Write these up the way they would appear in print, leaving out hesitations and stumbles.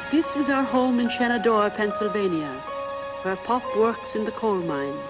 This is our home in Shenandoah, Pennsylvania, where Pop works in the coal mines.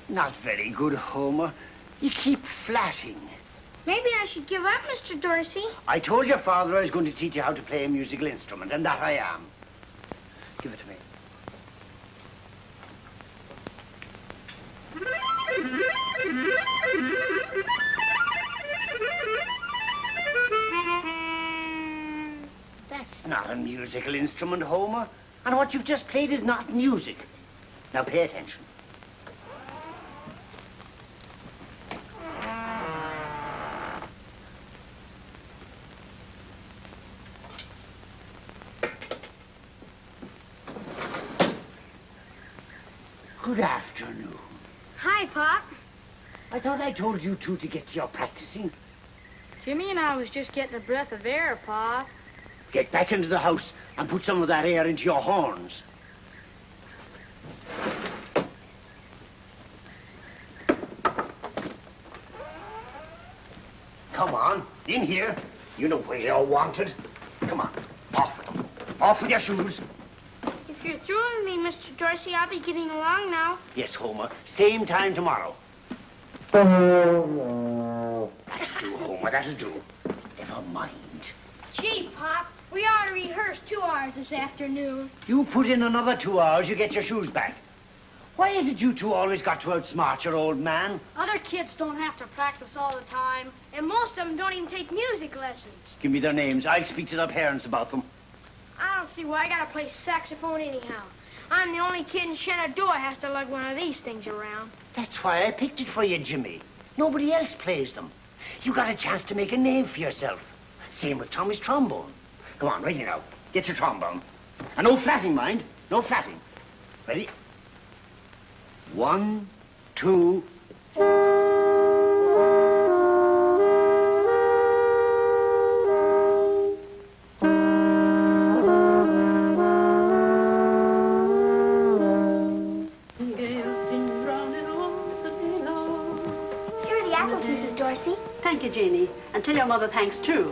Not very good, Homer. You keep flatting. Maybe I should give up, Mr. Dorsey. I told your father I was going to teach you how to play a musical instrument, and that I am. Give it to me. That's not a musical instrument, Homer. And what you've just played is not music. Now pay attention. Good afternoon. Hi, Pop. I thought I told you two to get to your practicing. Jimmy and I was just getting a breath of air, Pop. Get back into the house and put some of that air into your horns. Come on, in here. You know where you're wanted. Come on, off with them. Off with your shoes. If you're through with me, Mr. Dorsey, I'll be getting along now. Yes, Homer. Same time tomorrow. That'll do, Homer, that'll do. Never mind. Gee, Pop, we ought to rehearse 2 hours this afternoon. You put in another 2 hours, you get your shoes back. Why is it you two always got to outsmart your old man? Other kids don't have to practice all the time, and most of them don't even take music lessons. Give me their names. I'll speak to their parents about them. I don't see why I gotta play saxophone anyhow. I'm the only kid in Shenandoah has to lug one of these things around. That's why I picked it for you, Jimmy. Nobody else plays them. You got a chance to make a name for yourself. Same with Tommy's trombone. Come on, ready now. Get your trombone. And no flatting, mind. No flatting. Ready? 1, 2... Thank you, Janie. And tell your mother thanks, too.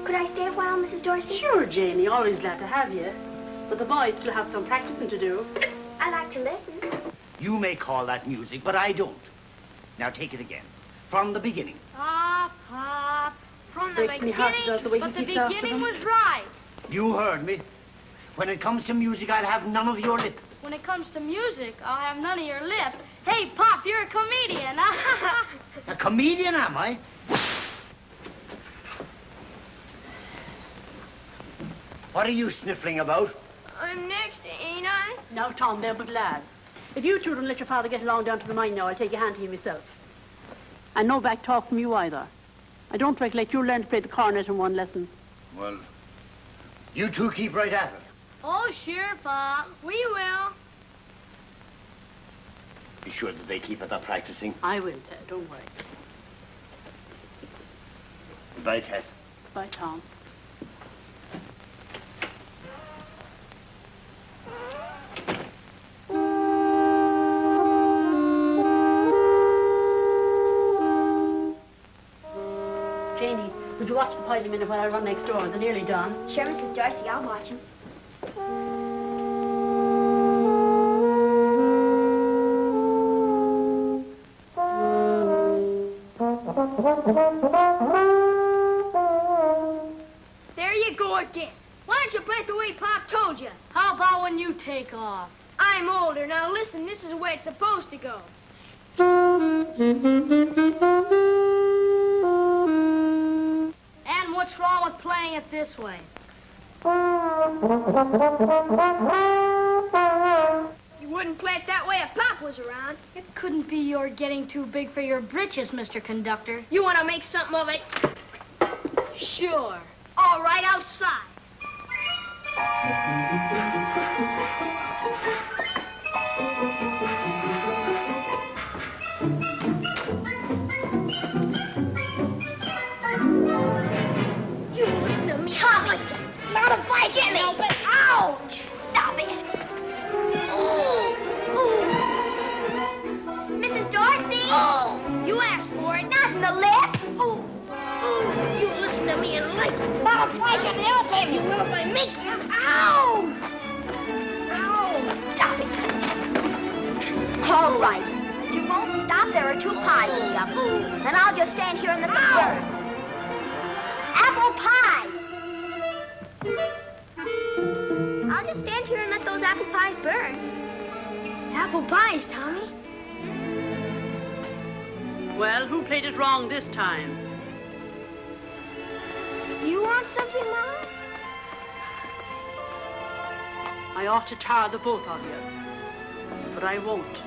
Could I stay a while, Mrs. Dorsey? Sure, Janie. Always glad to have you. But the boys still have some practicing to do. I like to listen. You may call that music, but I don't. Now take it again. From the beginning. Pop, Pop. From the Breaks me heart beginning, does the way but he the keeps after beginning them. was right. You heard me. When it comes to music, I'll have none of your lip. When it comes to music, I'll have none of your lip. Hey, Pop, you're a comedian. A comedian, am I? What are you sniffling about? I'm next, ain't I? Now, Tom, they're but lads. If you two don't let your father get along down to the mine now, I'll take a hand to you myself. And no back talk from you either. I don't recollect you learned to play the cornet in one lesson. Well, you two keep right at it. Oh, sure, Pop. We will. Be sure that they keep at their practicing. I will, Ted. Don't worry. Goodbye, Tess. Bye, Tom. Janie, would you watch the pies a minute while I run next door? They're nearly done. Sure, Mrs. Dorsey, I'll watch him. There you go again. Why don't you play it the way Pop told you? How about when you take off? I'm older. Now listen, this is the way it's supposed to go. And what's wrong with playing it this way? You Wouldn't play it that way if Pop was around. It couldn't be you're getting too big for your britches, Mr. Conductor. You want to make something of it? Sure. All right, outside. You listen to me. Tommy! Not if I get me! But ouch! Stop it! Oh! Ooh! Mrs. Dorsey! Oh! You asked for it, not in the lip! Oh! Ooh! You listen to me and like it! Not if I get help him! You will by me! Ow! Ow! Stop it! All right. If you won't stop, there are 2 pies in the oven. Then I'll just stand here in the burn. Apple pie! I'll just stand here and let those apple pies burn. Apple pies, Tommy. Well, who played it wrong this time? You want something, Mom? I ought to tar the both of you. But I won't.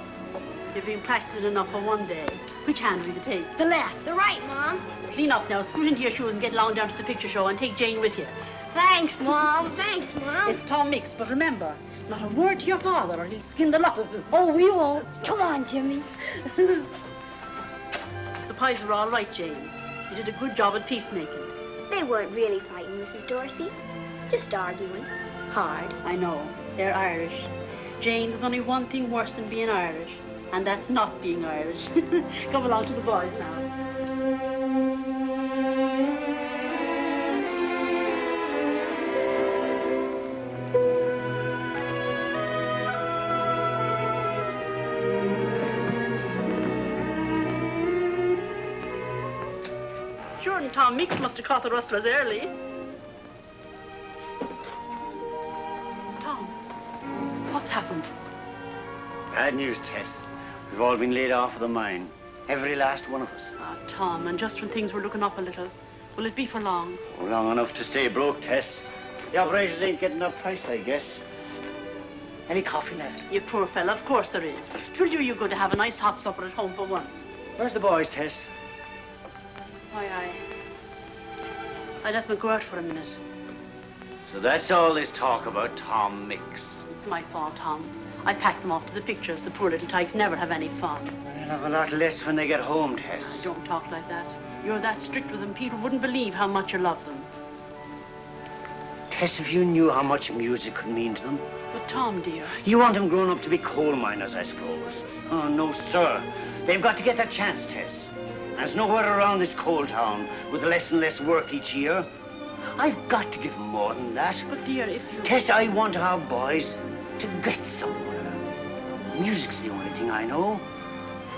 You've been practicing enough for one day. Which hand will you take? The left. The right, Mom. Clean up now, scoot into your shoes and get along down to the picture show and take Jane with you. Thanks, Mom. Thanks, Mom. It's Tom Mix, but remember, not a word to your father or he'll skin the lot of us. Oh, we won't. Come on, Jimmy. The pies are all right, Jane. You did a good job at peacemaking. They weren't really fighting, Mrs. Dorsey. Just arguing. Hard. I know. They're Irish. Jane, there's only one thing worse than being Irish, and that's not being Irish. Come along to the boys now. Sure, and Tom Mix must have caught the rustlers early. Tom, what's happened? Bad news, Tess. We've all been laid off of the mine. Every last one of us. Ah, Tom, and just when things were looking up a little. Will it be for long? Oh, long enough to stay broke, Tess. The operators ain't getting their price, I guess. Any coffee left? You poor fella, of course there is. Sure you're going to have a nice hot supper at home for once. Where's the boys, Tess? Why, I let them go out for a minute. So that's all this talk about Tom Mix. It's my fault, Tom. I packed them off to the pictures. The poor little tykes never have any fun. They'll have a lot less when they get home, Tess. Don't talk like that. You're that strict with them, people wouldn't believe how much you love them. Tess, if you knew how much music could mean to them. But Tom, dear. You want them grown up to be coal miners, I suppose. Oh, no, sir. They've got to get their chance, Tess. There's nowhere around this coal town with less and less work each year. I've got to give them more than that. But, dear, if you... Tess, I want our boys to get somewhere. Music's the only thing I know.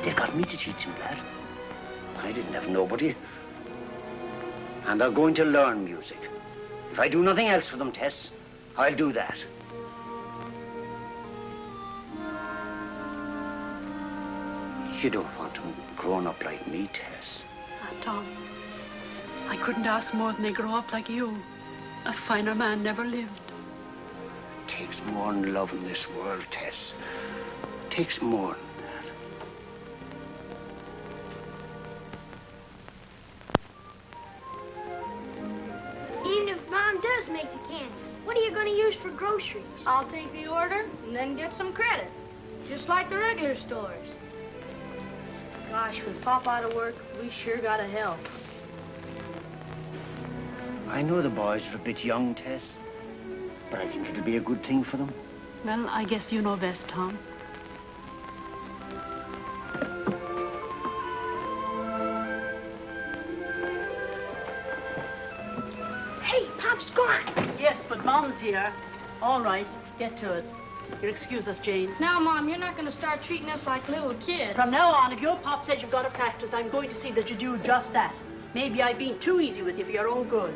They've got me to teach them that. I didn't have nobody. And they're going to learn music. If I do nothing else for them, Tess, I'll do that. You don't want them growing up like me, Tess. Ah, Tom, I couldn't ask more than they grow up like you. A finer man never lived. It takes more than love in this world, Tess. It takes more than that. Even if Mom does make the candy, what are you going to use for groceries? I'll take the order and then get some credit. Just like the regular stores. Gosh, with Pop out of work, we sure gotta help. I know the boys are a bit young, Tess, but I think it'll be a good thing for them. Well, I guess you know best, Tom. Hey, Pop's gone. Yes, but Mom's here. All right, get to it. You'll excuse us, Jane. Now, Mom, you're not gonna start treating us like little kids. From now on, if your Pop says you've got to practice, I'm going to see that you do just that. Maybe I've been too easy with you for your own good.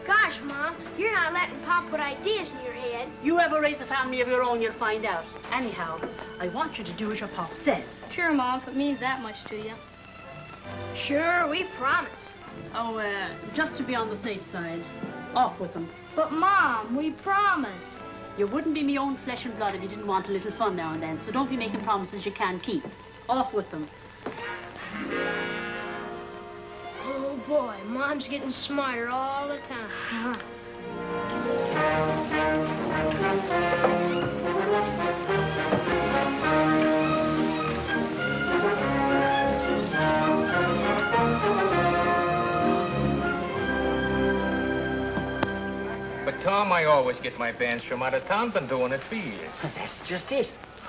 Gosh, Mom, you're not letting Pop put ideas in your head. You ever raise a family of your own, you'll find out. Anyhow, I want you to do as your Pop says. Sure, Mom, if it means that much to you. Sure, we promise. Oh, just to be on the safe side. Off with them. But, Mom, we promised. You wouldn't be me own flesh and blood if you didn't want a little fun now and then, so don't be making promises you can't keep. Off with them. Oh, boy, Mom's getting smarter all the time. But, Tom, I always get my bands from out of town. Been doing it for years. That's just it.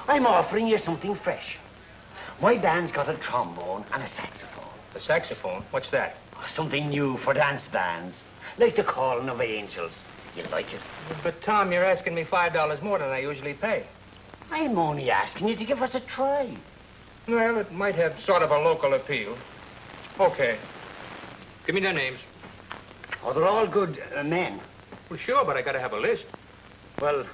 I'm offering you something fresh. My band's got a trombone and a saxophone. The saxophone? What's that? Something new for dance bands. Like the Calling of Angels. You like it? But, Tom, you're asking me $5 more than I usually pay. I'm only asking you to give us a try. Well, it might have sort of a local appeal. Okay. Give me their names. Oh, they're all good men. Well, sure, but I gotta have a list. Well,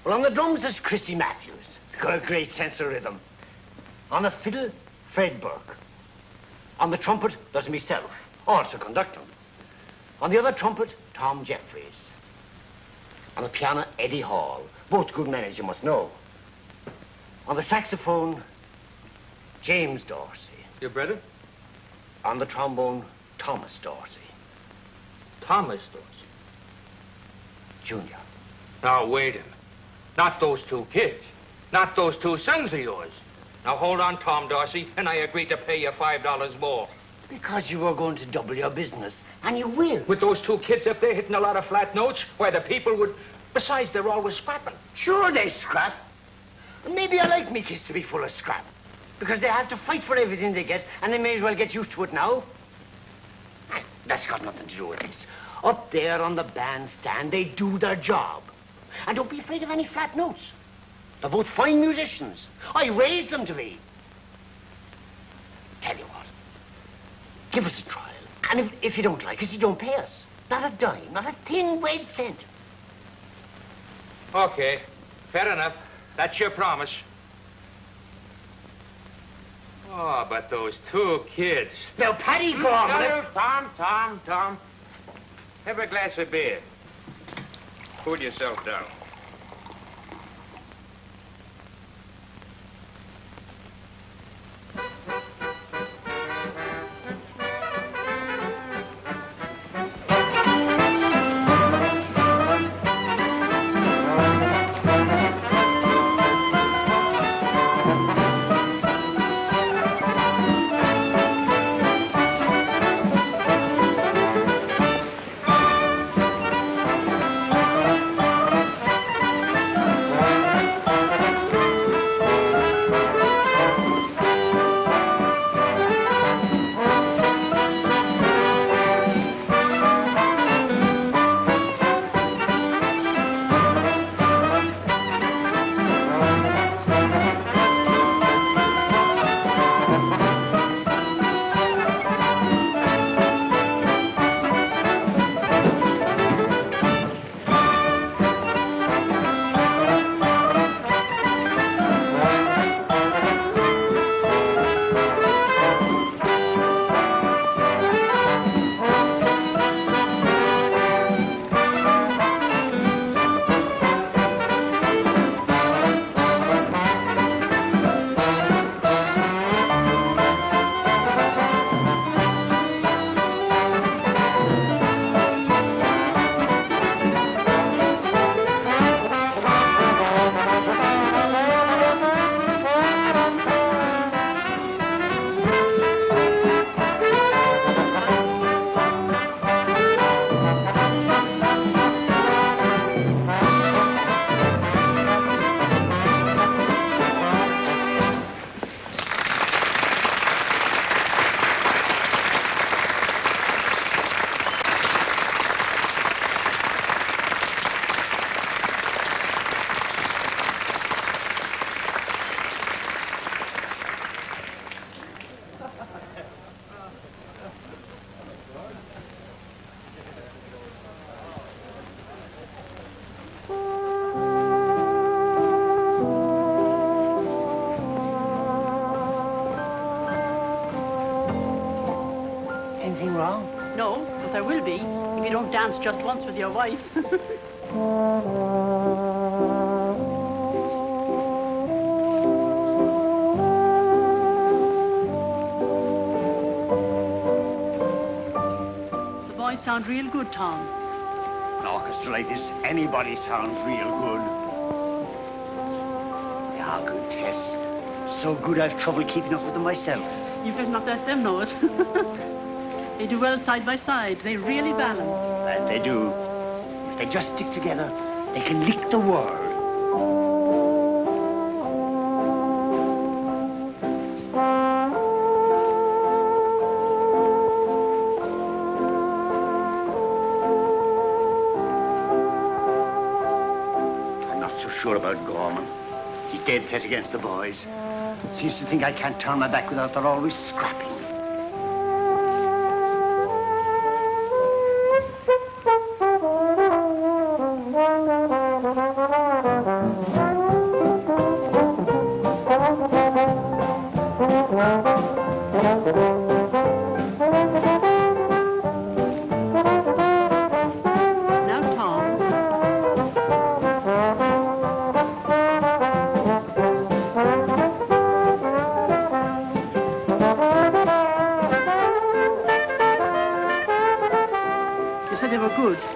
on the drums, there's Christy Matthews. Got a great sense of rhythm. On the fiddle, Fred Burke. On the trumpet, there's myself, also conducting. On the other trumpet, Tom Jeffries. On the piano, Eddie Hall. Both good men, as you must know. On the saxophone, James Dorsey. Your brother? On the trombone, Thomas Dorsey. Thomas Dorsey. Junior. Now, wait a minute. Not those two kids. Not those two sons of yours. Now, hold on, Tom Dorsey, and I agree to pay you $5 more. Because you were going to double your business, and you will. With those two kids up there hitting a lot of flat notes, why the people would... Besides, they're always scrapping. Sure, they scrap. And maybe I like me kids to be full of scrap. Because they have to fight for everything they get, and they may as well get used to it now. That's got nothing to do with this. Up there on the bandstand, they do their job. And don't be afraid of any flat notes. They're both fine musicians. I raised them to be. Tell you what. Give us a trial. And if you don't like us, you don't pay us. Not a dime, not a thin red cent. Okay, fair enough. That's your promise. Oh, but those two kids. Now, Paddy, go on. No, Tom. Have a glass of beer. Cool yourself down. No, but there will be if you don't dance just once with your wife. sound real good, Tom. An orchestra like this, anybody sounds real good. They are good, Tess. So good I've trouble keeping up with them myself. You better not let them know it. They do well side by side. They really balance. That they do. If they just stick together, they can lick the world. I'm not so sure about Gorman. He's dead set against the boys. Seems to think I can't turn my back without they're always scrapping.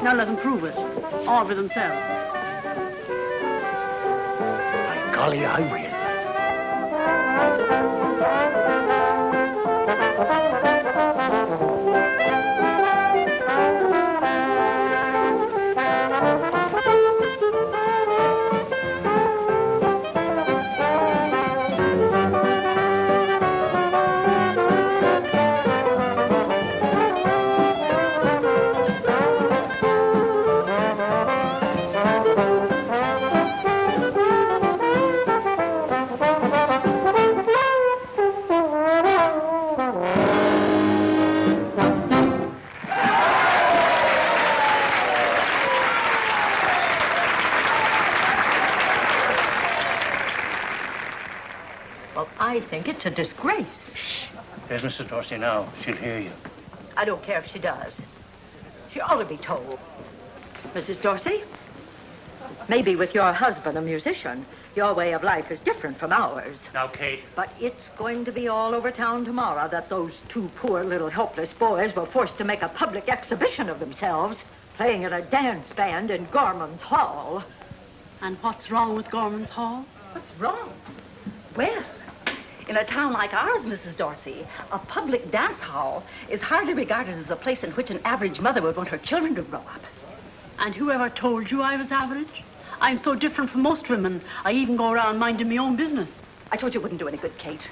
Now let them prove it, all for themselves. By golly, I will. I think it's a disgrace. Shh. There's Mrs. Dorsey now. She'll hear you. I don't care if she does. She ought to be told. Mrs. Dorsey, maybe with your husband a musician, your way of life is different from ours. Now, Kate. But it's going to be all over town tomorrow that those two poor little helpless boys were forced to make a public exhibition of themselves, playing in a dance band in Gorman's Hall. And what's wrong with Gorman's Hall? What's wrong? Well, in a town like ours, Mrs. Dorsey, a public dance hall is hardly regarded as a place in which an average mother would want her children to grow up. And whoever told you I was average? I'm so different from most women, I even go around minding my own business. I told you it wouldn't do any good, Kate.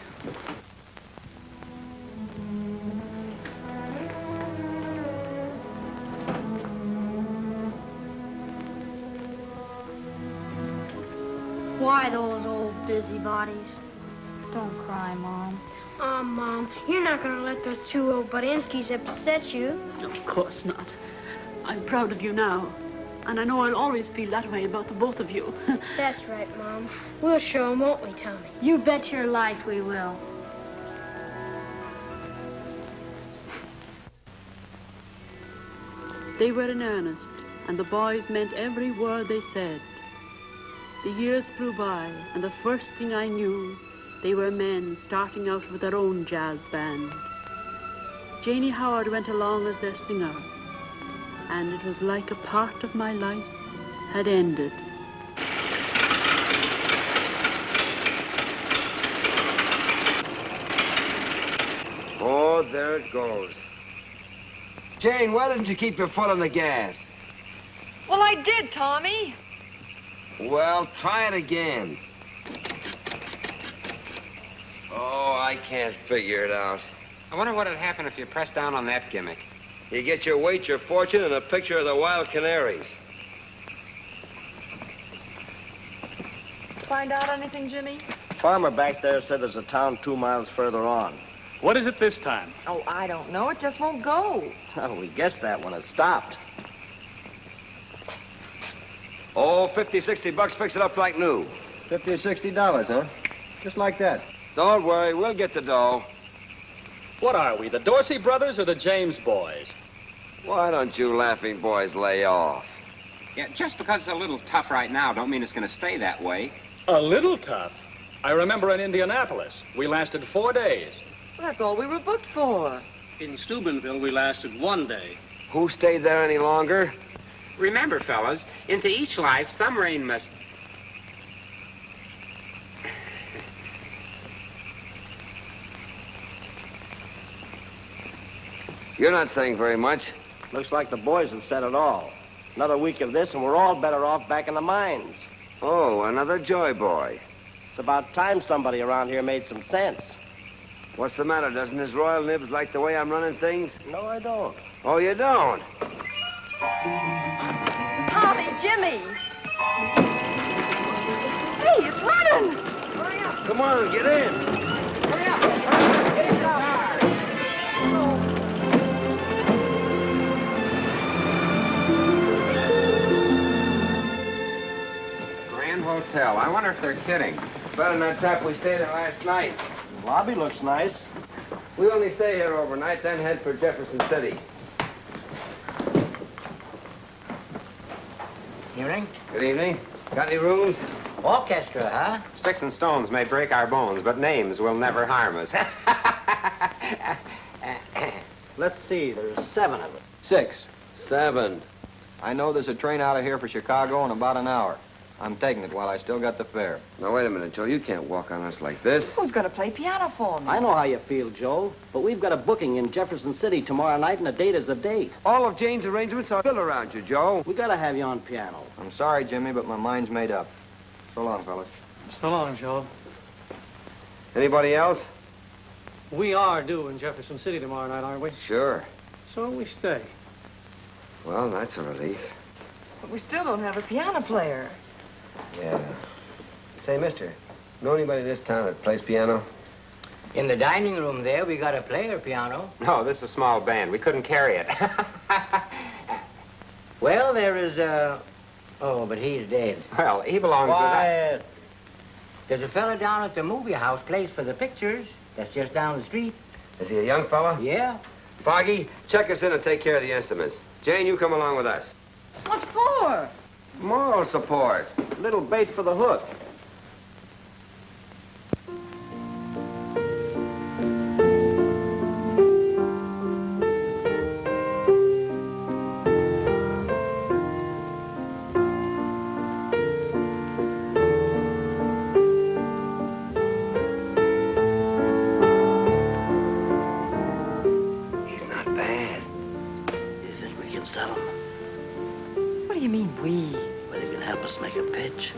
Why those old busybodies? Don't cry, Mom. Oh, Mom, you're not going to let those two old Budinskis upset you. Of course not. I'm proud of you now. And I know I'll always feel that way about the both of you. That's right, Mom. We'll show 'em, won't we, Tommy? You bet your life we will. They were in earnest, and the boys meant every word they said. The years flew by, and the first thing I knew, they were men starting out with their own jazz band. Janie Howard went along as their singer, and it was like a part of my life had ended. Oh, there it goes. Jane, why didn't you keep your foot on the gas? Well, I did, Tommy. Well, try it again. Oh, I can't figure it out. I wonder what'd happen if you pressed down on that gimmick. You get your weight, your fortune, and a picture of the wild canaries. Find out anything, Jimmy? Farmer back there said there's a town 2 miles further on. What is it this time? Oh, I don't know. It just won't go. Well, we guessed that when it stopped. Oh, 50, 60 bucks, fix it up like new. $50 or $60, huh? Just like that. Don't worry, we'll get the dough. What are we, the Dorsey Brothers or the James boys? Why don't you laughing boys lay off? Yeah, just because it's a little tough right now don't mean it's going to stay that way. A little tough. I remember in Indianapolis, we lasted 4 days. Well, that's all we were booked for. In Steubenville, we lasted 1 day. Who stayed there any longer? Remember, fellas, into each life, some rain must... You're not saying very much. Looks like the boys have said it all. Another week of this, and we're all better off back in the mines. Oh, another joy boy. It's about time somebody around here made some sense. What's the matter? Doesn't his royal nibs like the way I'm running things? No, I don't. Oh, you don't? Tommy, Jimmy. Hey, it's running. Hurry up. Come on, get in. Hurry up. Get in the car. Grand Hotel. I wonder if they're kidding. Better than that trap we stayed in last night. The lobby looks nice. We only stay here overnight, then head for Jefferson City. Evening. Good evening. Got any rooms? Orchestra, huh? Sticks and stones may break our bones, but names will never harm us. Let's see, there's 7 of it. 6. 7. I know there's a train out of here for Chicago in about an hour. I'm taking it while I still got the fare. Now, wait a minute, Joe. You can't walk on us like this. Who's going to play piano for me? I know how you feel, Joe, but we've got a booking in Jefferson City tomorrow night, and a date is a date. All of Jane's arrangements are built around you, Joe. We gotta have you on piano. I'm sorry, Jimmy, but my mind's made up. So long, fellas. So long, Joe. Anybody else? We are due in Jefferson City tomorrow night, aren't we? Sure. So we stay. Well, that's a relief. But we still don't have a piano player. Yeah. Say, mister, know anybody in this town that plays piano? In the dining room there, we got a player piano. No, this is a small band. We couldn't carry it. Well, there is oh, but he's dead. Well, he belongs Quiet. There's a fella down at the movie house, plays for the pictures. That's just down the street. Is he a young fella? Yeah. Foggy, check us in and take care of the instruments. Jane, you come along with us. What for? Moral support. Little bait for the hook. He's not bad. You think we can sell him? What do you mean, we? Well, you can help us make a pitch.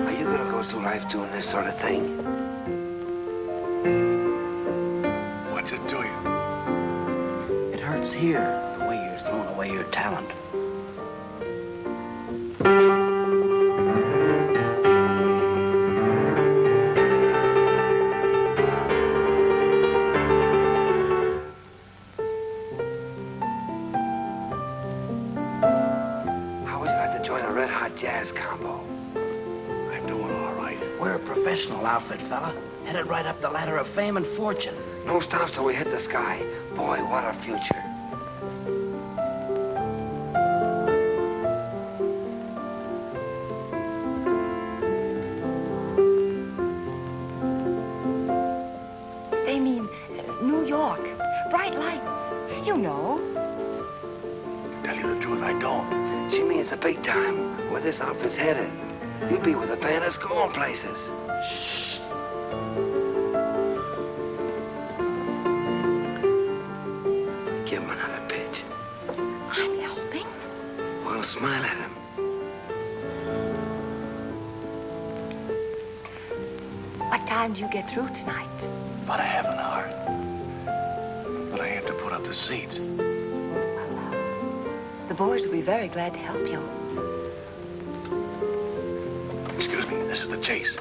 Are you gonna go through life doing this sort of thing? What's it to you? It hurts here, the way you're throwing away your talent. How would you like to join a red-hot jazz combo? I'm doing all right. We're a professional outfit, fella. Headed right up the ladder of fame and fortune. No stops till we hit the sky. Boy, what a future. They mean New York. Bright lights. You know. Tell you the truth, I don't. She means the big time, where this outfit's headed. You'll be with a band that's going places. Shh. Give him another pitch. I'm helping. Well, smile at him. What time do you get through tonight? About a half an hour. But I have to put up the seats. The boys will be very glad to help you. Excuse me, this is the chase.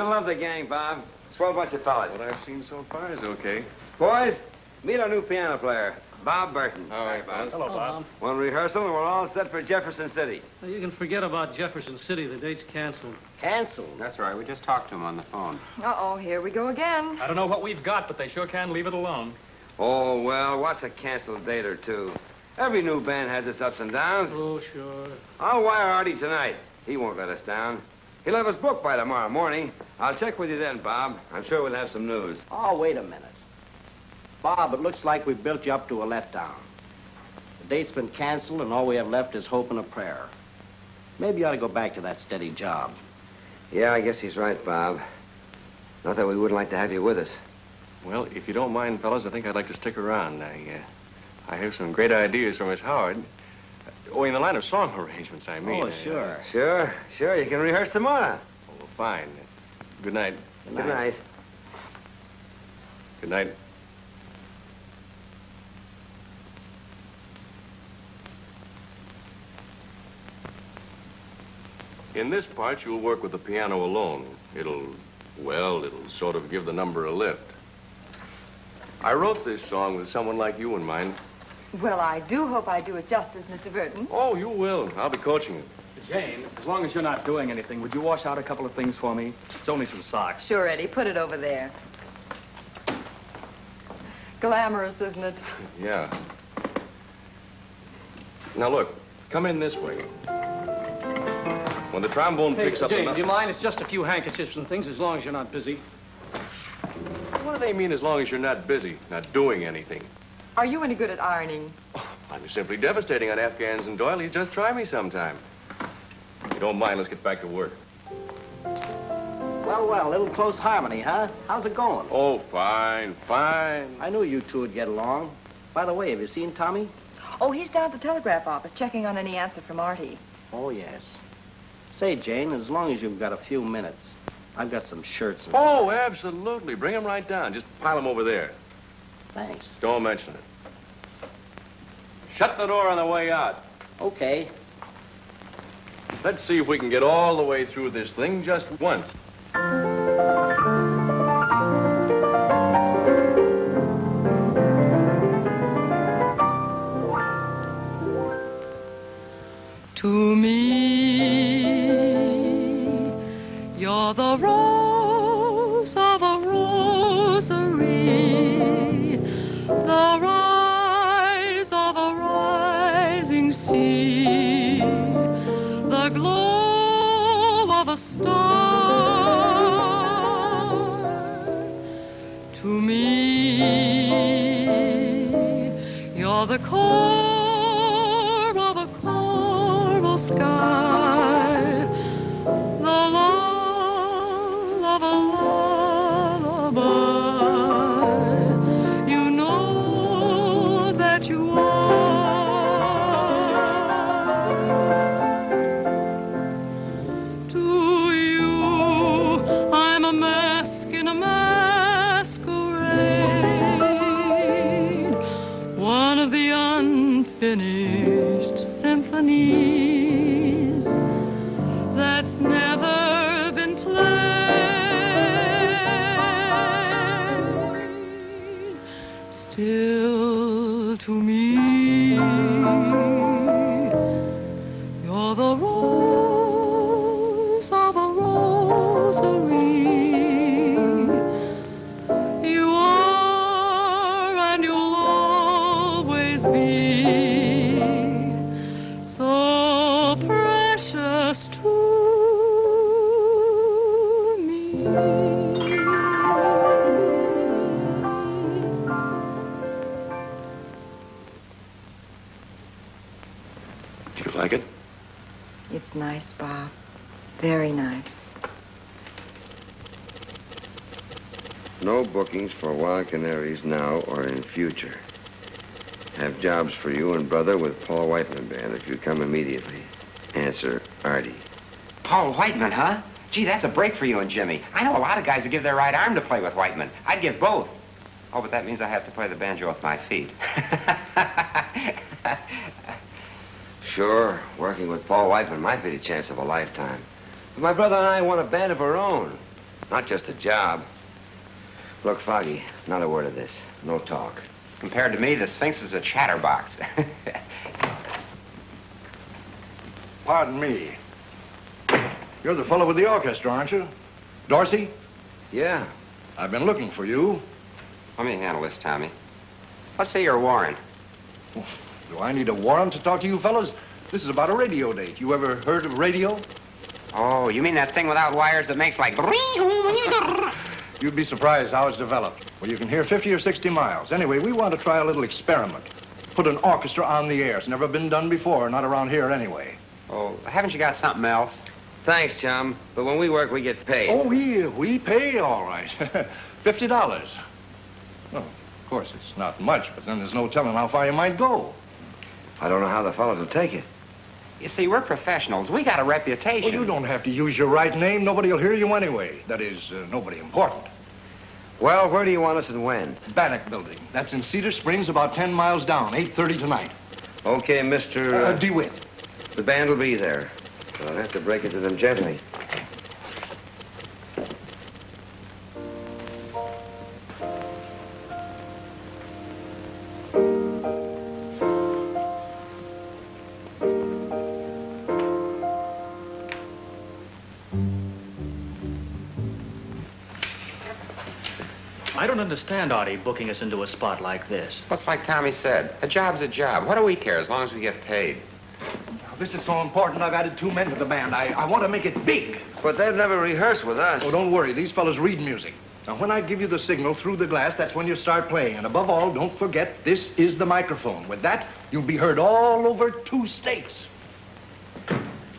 gonna love the gang, Bob. Swell bunch of fellas. What I've seen so far is okay. Boys, meet our new piano player, Bob Burton. All right, Bob. Hello, Bob. One rehearsal and we're all set for Jefferson City. Well, you can forget about Jefferson City. The date's canceled. Canceled? That's right. We just talked to him on the phone. Uh-oh, here we go again. I don't know what we've got, but they sure can leave it alone. Oh, well, what's a canceled date or two? Every new band has its ups and downs. Oh, sure. I'll wire Artie tonight. He won't let us down. He'll have us booked by tomorrow morning. I'll check with you then, Bob. I'm sure we'll have some news. Oh, wait a minute. Bob, it looks like we've built you up to a letdown. The date's been canceled, and all we have left is hope and a prayer. Maybe you ought to go back to that steady job. Yeah, I guess he's right, Bob. Not that we wouldn't like to have you with us. Well, if you don't mind, fellas, I think I'd like to stick around. I have some great ideas for Miss Howard. In the line of song arrangements, I mean. Oh, sure. Sure. You can rehearse tomorrow. Oh, fine. Good night. Good night. Good night. In this part, you'll work with the piano alone. It'll sort of give the number a lift. I wrote this song with someone like you in mind. Well, I do hope I do it justice, Mr. Burton. Oh, you will. I'll be coaching you. Jane, as long as you're not doing anything, would you wash out a couple of things for me? It's only some socks. Sure, Eddie. Put it over there. Glamorous, isn't it? Yeah. Now, look. Come in this way. When the trombone picks up... Jane, do you mind? It's just a few handkerchiefs and things, as long as you're not busy. What do they mean, as long as you're not busy, not doing anything? Are you any good at ironing? Oh, I'm simply devastating on Afghans and doilies. Just try me sometime. If you don't mind, let's get back to work. Well, a little close harmony, huh? How's it going? Oh, fine. I knew you two would get along. By the way, have you seen Tommy? Oh, he's down at the telegraph office checking on any answer from Artie. Oh, yes. Say, Jane, as long as you've got a few minutes, I've got some shirts. Oh, absolutely. Bring them right down. Just pile them over there. Thanks. Don't mention it. Shut the door on the way out. Okay. Let's see if we can get all the way through this thing just once. To me, you're the rose of a rosary, the rise of a rising sea, the glow of a star. To me, you're the core of a coral sky, the lull of a lullaby. You know that you are. To you, I'm a mask in a masquerade, one of the unfinished symphonies that's never been played. Still, to me, you're the rose of a rosary. You are, and you'll always be, so precious to me. Do you like it? It's nice, Bob. Very nice. No bookings for Wild Canaries now or in future. Have jobs for you and brother with Paul Whiteman Band if you come immediately. Answer, Artie. Paul Whiteman, huh? Gee, that's a break for you and Jimmy. I know a lot of guys who give their right arm to play with Whiteman. I'd give both. Oh, but that means I have to play the banjo with my feet. Sure, working with Paul Whiteman might be the chance of a lifetime. But my brother and I want a band of our own. Not just a job. Look, Foggy, not a word of this. No talk. Compared to me, the Sphinx is a chatterbox. Pardon me. You're the fellow with the orchestra, aren't you? Dorsey? Yeah. I've been looking for you. Let me handle this, Tommy. Let's say you're Warren. Do I need a warrant to talk to you fellas? This is about a radio date. You ever heard of radio? Oh, you mean that thing without wires that makes like... You'd be surprised how it's developed. Well, you can hear 50 or 60 miles. Anyway, we want to try a little experiment. Put an orchestra on the air. It's never been done before, not around here anyway. Oh, haven't you got something else? Thanks, chum. But when we work, we get paid. Oh, we pay all right. $50. Well, of course, it's not much, but then there's no telling how far you might go. I don't know how the fellows will take it. You see, we're professionals. We got a reputation. Well, you don't have to use your right name. Nobody will hear you anyway. That is, nobody important. Well, where do you want us and when? Bannock Building. That's in Cedar Springs, about 10 miles down, 8:30 tonight. Okay, Mr. DeWitt. The band will be there. But I'll have to break it to them gently. I don't understand Artie booking us into a spot like this. Well, it's like Tommy said. A job's a job. What do we care as long as we get paid? Now, this is so important, I've added 2 men to the band. I want to make it big. But they've never rehearsed with us. Oh, don't worry. These fellas read music. Now, when I give you the signal through the glass, that's when you start playing. And above all, don't forget, this is the microphone. With that, you'll be heard all over 2 states.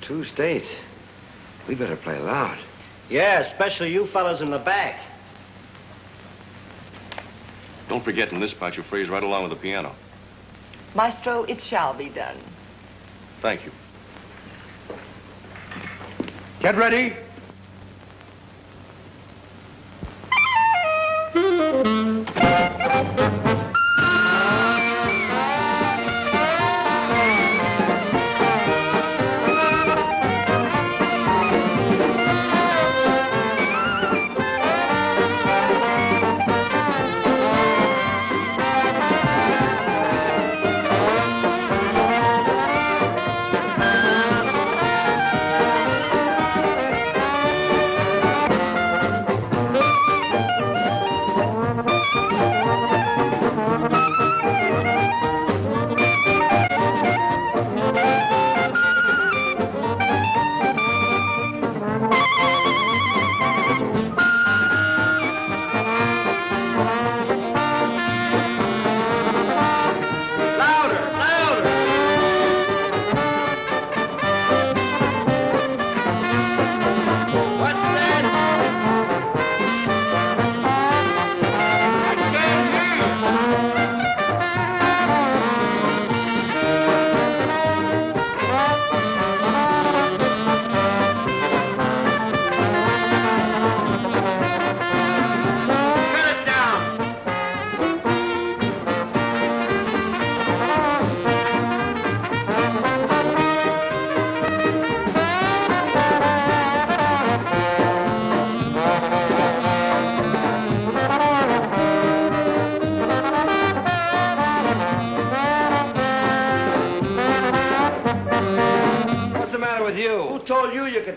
2 states? We better play loud. Yeah, especially you fellas in the back. Don't forget, in this part, you phrase right along with the piano. Maestro, it shall be done. Thank you. Get ready.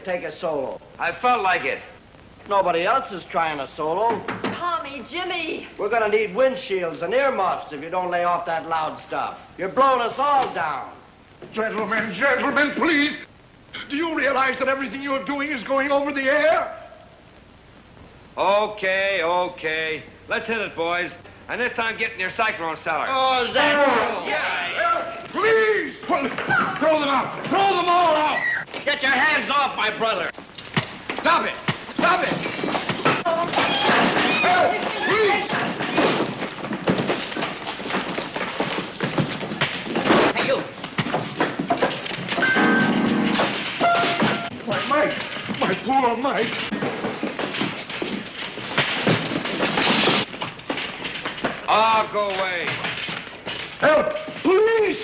Take a solo. I felt like it. Nobody else is trying a solo. Tommy, Jimmy. We're gonna need windshields and earmuffs if you don't lay off that loud stuff. You're blowing us all down. Gentlemen, please. Do you realize that everything you're doing is going over the air? Okay. Let's hit it, boys. And this time get in your cyclone cellar. Oh, is that true? Yeah. Please! Throw them out! Throw them all out! Get your hands off my brother! Stop it! Stop it! Help! Please! Hey, you! My poor Mike! Oh, go away. Help! Please!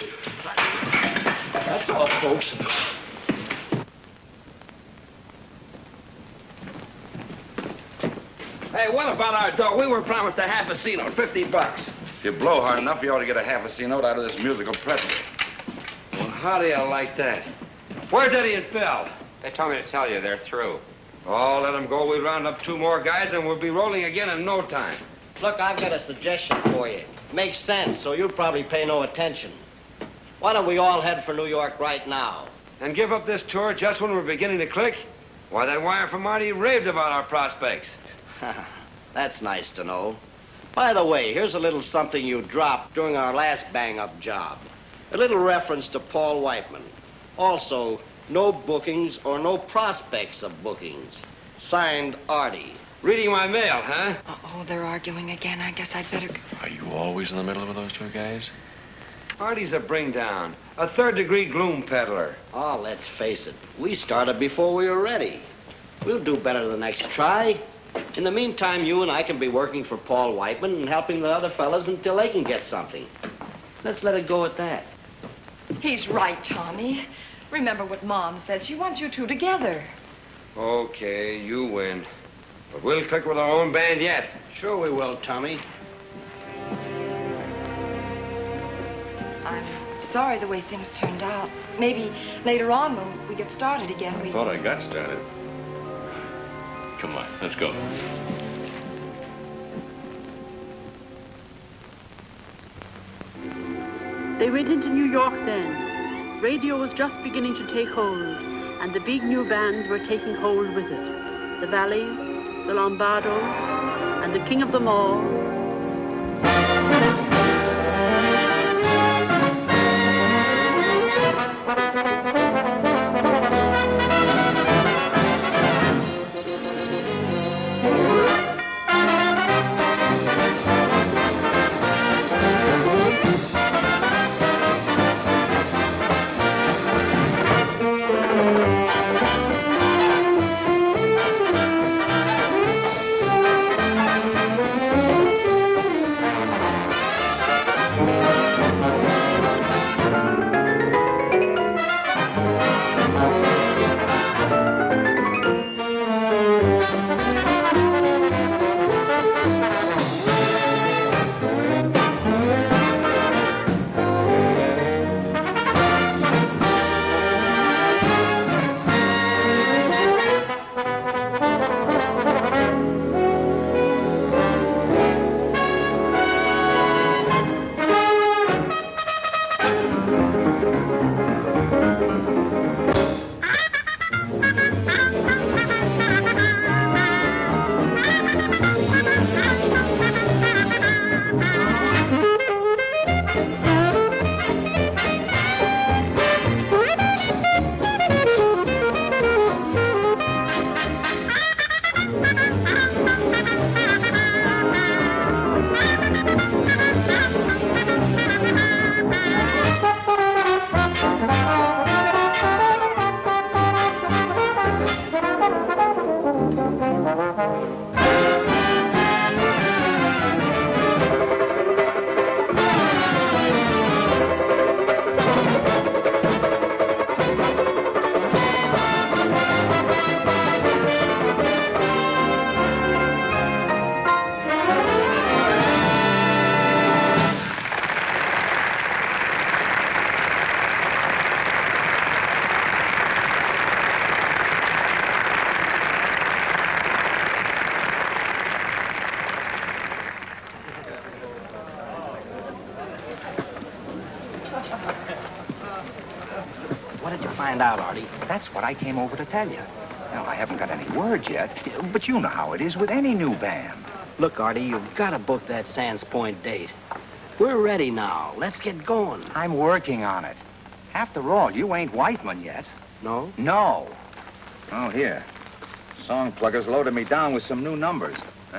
That's all, folks. Hey, what about our dough? We were promised a half a C note, $50. If you blow hard enough, you ought to get a half a C note out of this musical pretzel. Well, how do you like that? Where's Eddie and Phil? They told me to tell you they're through. Oh, let them go. We'll round up 2 more guys, and we'll be rolling again in no time. Look, I've got a suggestion for you. Makes sense, so you'll probably pay no attention. Why don't we all head for New York right now? And give up this tour just when we're beginning to click? Why, that wire from Marty raved about our prospects. That's nice to know. By the way, here's a little something you dropped during our last bang-up job. A little reference to Paul Whiteman. Also, no bookings or no prospects of bookings. Signed, Artie. Reading my mail, huh? Uh-oh, they're arguing again. I guess I'd better... Are you always in the middle of those 2 guys? Artie's a bring-down. A third-degree gloom peddler. Oh, let's face it. We started before we were ready. We'll do better the next try. In the meantime, you and I can be working for Paul Whiteman and helping the other fellas until they can get something. Let's let it go at that. He's right, Tommy. Remember what Mom said. She wants you two together. Okay, you win. But we'll click with our own band yet. Sure we will, Tommy. I'm sorry the way things turned out. Maybe later on when we get started again, we... I thought I got started. Come on, let's go. They went into New York then. Radio was just beginning to take hold, and the big new bands were taking hold with it. The Valleys, the Lombardos, and the king of them all, Out, Artie? That's what I came over to tell you. Now, I haven't got any word yet, but you know how it is with any new band. Look, Artie, you've got to book that Sands Point date. We're ready now. Let's get going. I'm working on it. After all, you ain't Whiteman yet. No? No. Oh, here. Song Plugger's loaded me down with some new numbers.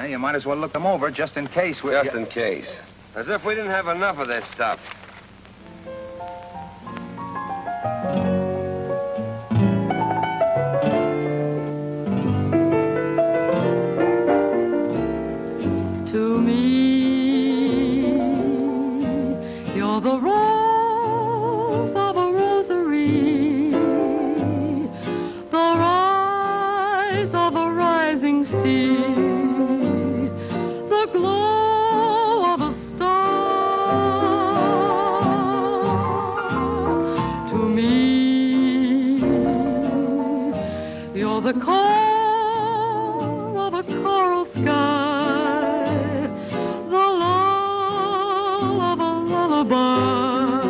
You might as well look them over just in case we... Just in case. As if we didn't have enough of this stuff. Sea. or the call of a coral sky, the lull of a lullaby,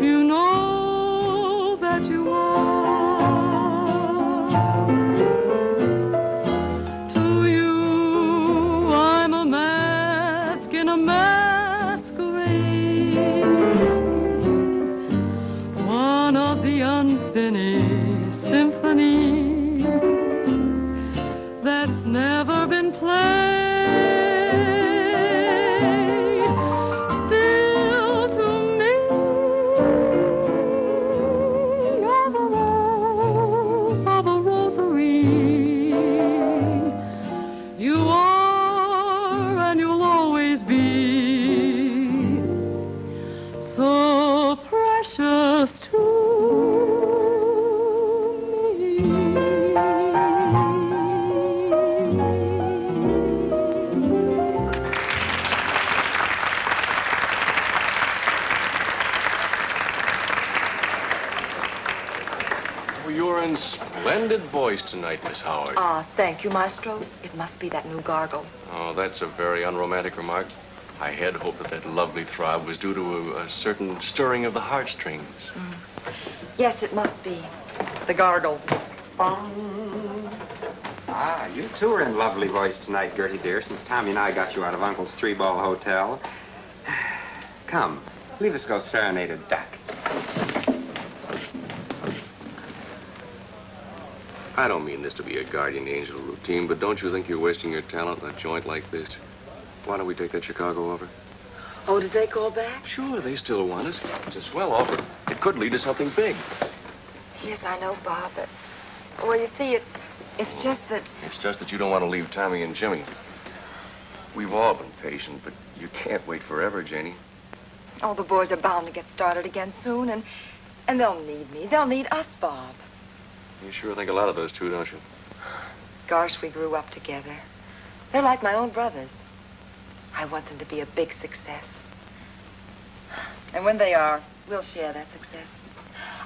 you know that you are. To you, I'm a mask in a masquerade, one of the unfinished symphonies that's never been played. Still to me, you're the rose of a rosary. You are and you'll always be so precious to You're in splendid voice tonight, Miss Howard. Ah, thank you, Maestro. It must be that new gargle. Oh, that's a very unromantic remark. I had hoped that lovely throb was due to a certain stirring of the heartstrings. Yes, it must be. The gargle. Ah, you too are in lovely voice tonight, Gertie dear, since Tommy and I got you out of Uncle's three-ball hotel. Come, leave us go serenade a duck. I don't mean this to be a guardian angel routine, but don't you think you're wasting your talent in a joint like this? Why don't we take that Chicago over? Oh, did they call back? Sure, they still want us. It's a swell offer. It could lead to something big. Yes, I know, Bob, but... Well, you see, it's just that... It's just that you don't want to leave Tommy and Jimmy. We've all been patient, but you can't wait forever, Janie. Oh, the boys are bound to get started again soon, and they'll need me. They'll need us, Bob. You sure think a lot of those two, don't you? Gosh, we grew up together. They're like my own brothers. I want them to be a big success. And when they are, we'll share that success.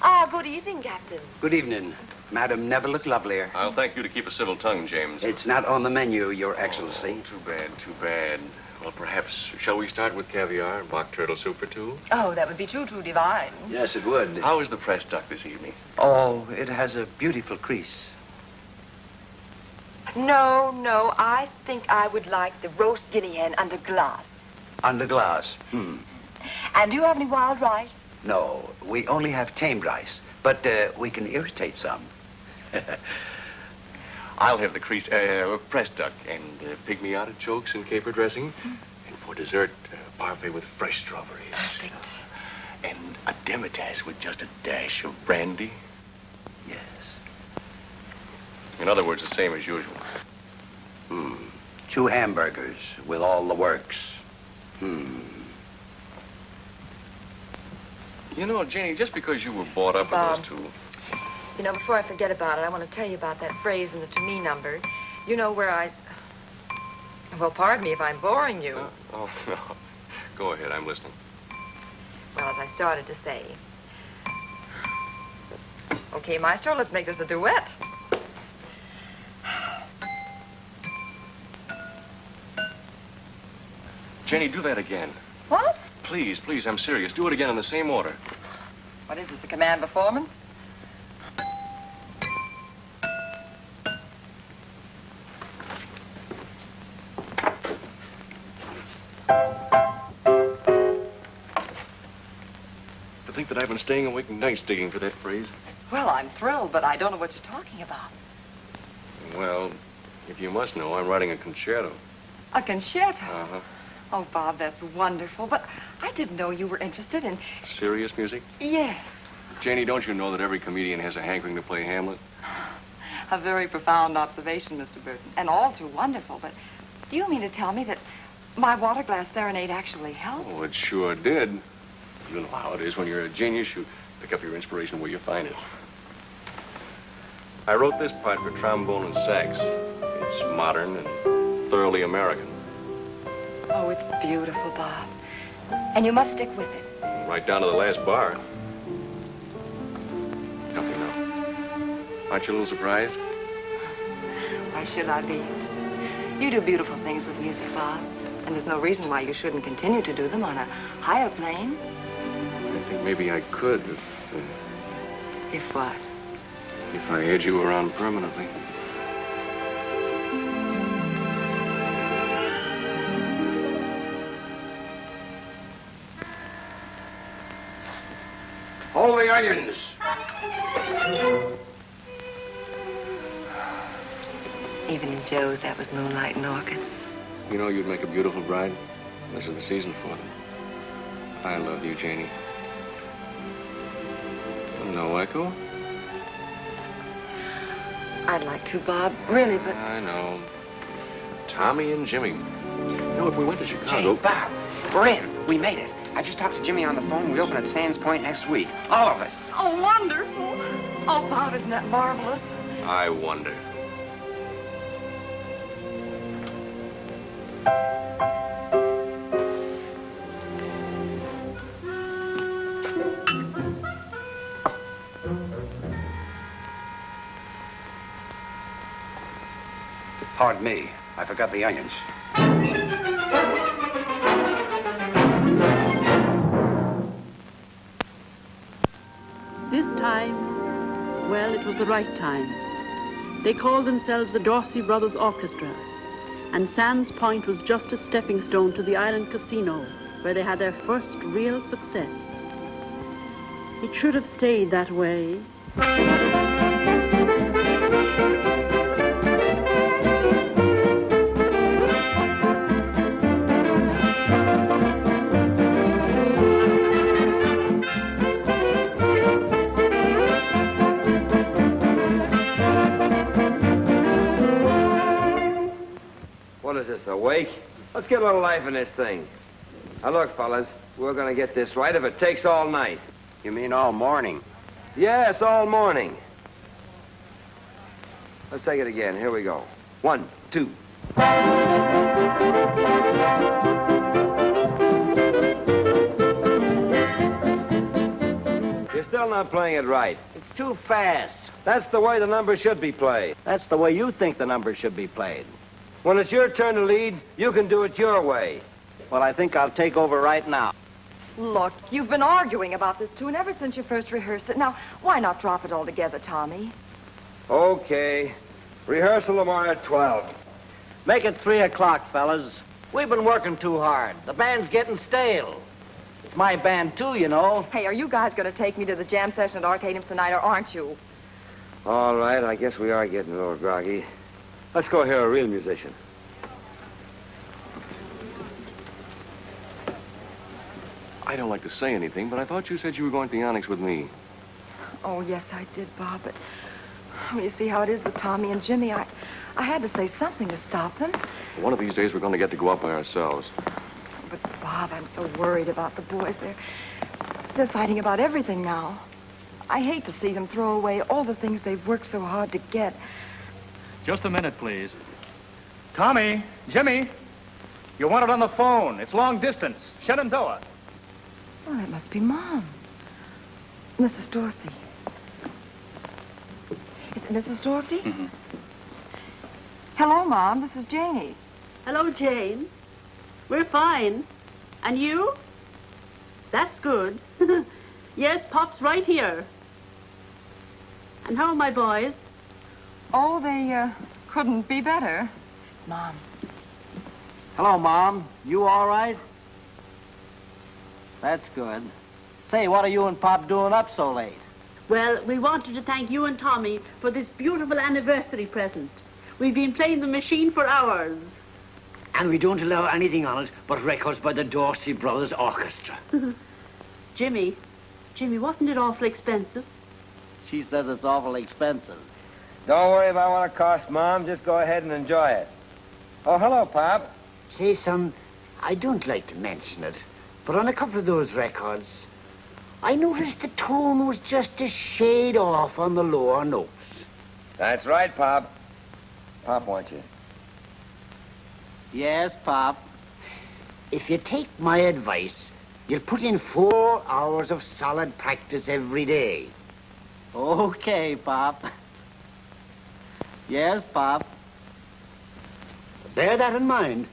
Ah, good evening, Captain. Good evening. Madam never looked lovelier. I'll thank you to keep a civil tongue, James. It's not on the menu, Your Excellency. Oh, too bad, too bad. Well, perhaps, shall we start with caviar and mock turtle soup for two? Oh, that would be too divine. Yes, it would. How is the pressed duck this evening? Oh, it has a beautiful crease. No, I think I would like the roast guinea hen under glass. Under glass? And do you have any wild rice? No, we only have tamed rice, but we can irritate some. I'll have the pressed duck and pygmy artichokes and caper dressing. And for dessert, parfait with fresh strawberries. Perfect. And a demitasse with just a dash of brandy. Yes. In other words, the same as usual. 2 hamburgers with all the works. You know, Janie, just because you were brought up Bob. with those two... You know, before I forget about it, I want to tell you about that phrase in the to me number. You know where I... Well, pardon me if I'm boring you. Oh, no. Go ahead, I'm listening. Well, as I started to say. Okay, Maestro, let's make this a duet. Jenny, do that again. What? Please, I'm serious. Do it again in the same order. What is this, a command performance? To think that I've been staying awake nights digging for that phrase. Well, I'm thrilled, but I don't know what you're talking about. Well, if you must know, I'm writing a concerto. A concerto? Uh-huh. Oh, Bob, that's wonderful. But I didn't know you were interested in... Serious music? Yes. Janie, don't you know that every comedian has a hankering to play Hamlet? A very profound observation, Mr. Burton. And all too wonderful. But do you mean to tell me that my water glass serenade actually helped? Oh, it sure did. You know how it is. When you're a genius, you pick up your inspiration where you find it. I wrote this part for trombone and sax. It's modern and thoroughly American. Oh, it's beautiful, Bob. And you must stick with it. Right down to the last bar. Help me now. Aren't you a little surprised? Why should I be? You do beautiful things with music, Bob. And there's no reason why you shouldn't continue to do them on a higher plane. I think maybe I could If what? if I had you around permanently. Hold the onions. Even in Joe's, that was moonlight and orchids. You know you'd make a beautiful bride. This is the season for them. I love you, Janie. No echo? I'd like to, Bob. Really, but... I know. Tommy and Jimmy. You know, if we went to Chicago... Jane, Bob, we're in. We made it. I just talked to Jimmy on the phone. We open at Sands Point next week. All of us. Oh, wonderful. Oh, Bob, isn't that marvelous? I wonder. Pardon me. I forgot the onions. This time, well, it was the right time. They called themselves the Dorsey Brothers Orchestra, and Sands Point was just a stepping stone to the Island Casino, where they had their first real success. It should have stayed that way. What is this, a wake? Let's get a little life in this thing. Now, look, fellas, we're going to get this right if it takes all night. You mean all morning? Yes, all morning. Let's take it again. Here we go. 1, 2. You're still not playing it right. It's too fast. That's the way the numbers should be played. That's the way you think the numbers should be played. When it's your turn to lead, you can do it your way. Well, I think I'll take over right now. Look, you've been arguing about this tune ever since you first rehearsed it. Now, why not drop it altogether, Tommy? Okay. Rehearsal tomorrow at 12. Make it 3 o'clock, fellas. We've been working too hard. The band's getting stale. It's my band, too, you know. Hey, are you guys going to take me to the jam session at Arcadium's tonight, or aren't you? All right, I guess we are getting a little groggy. Let's go hear a real musician. I don't like to say anything, but I thought you said you were going to the Onyx with me. Oh, yes, I did, Bob, but well, you see how it is with Tommy and Jimmy. I had to say something to stop them. One of these days, we're going to get to go up by ourselves. But, Bob, I'm so worried about the boys. They're fighting about everything now. I hate to see them throw away all the things they've worked so hard to get. Just a minute, please. Tommy, Jimmy, you want it on the phone. It's long distance. Shenandoah. Well, that must be Mom. Mrs. Dorsey. Is it Mrs. Dorsey? Mm-hmm. Hello, Mom. This is Janie. Hello, Jane. We're fine. And you? That's good. Yes, Pop's right here. And how are my boys? Oh, they couldn't be better. Mom. Hello, Mom. You all right? That's good. Say, what are you and Pop doing up so late? Well, we wanted to thank you and Tommy for this beautiful anniversary present. We've been playing the machine for hours. And we don't allow anything on it but records by the Dorsey Brothers Orchestra. Jimmy, wasn't it awful expensive? She says it's awful expensive. Don't worry about what it costs, Mom. Just go ahead and enjoy it. Oh, hello, Pop. Say, son, I don't like to mention it, but on a couple of those records, I noticed the tone was just a shade off on the lower notes. That's right, Pop. Pop wants you. Yes, Pop. If you take my advice, you'll put in 4 hours of solid practice every day. Okay, Pop. Yes, Pop. Bear that in mind.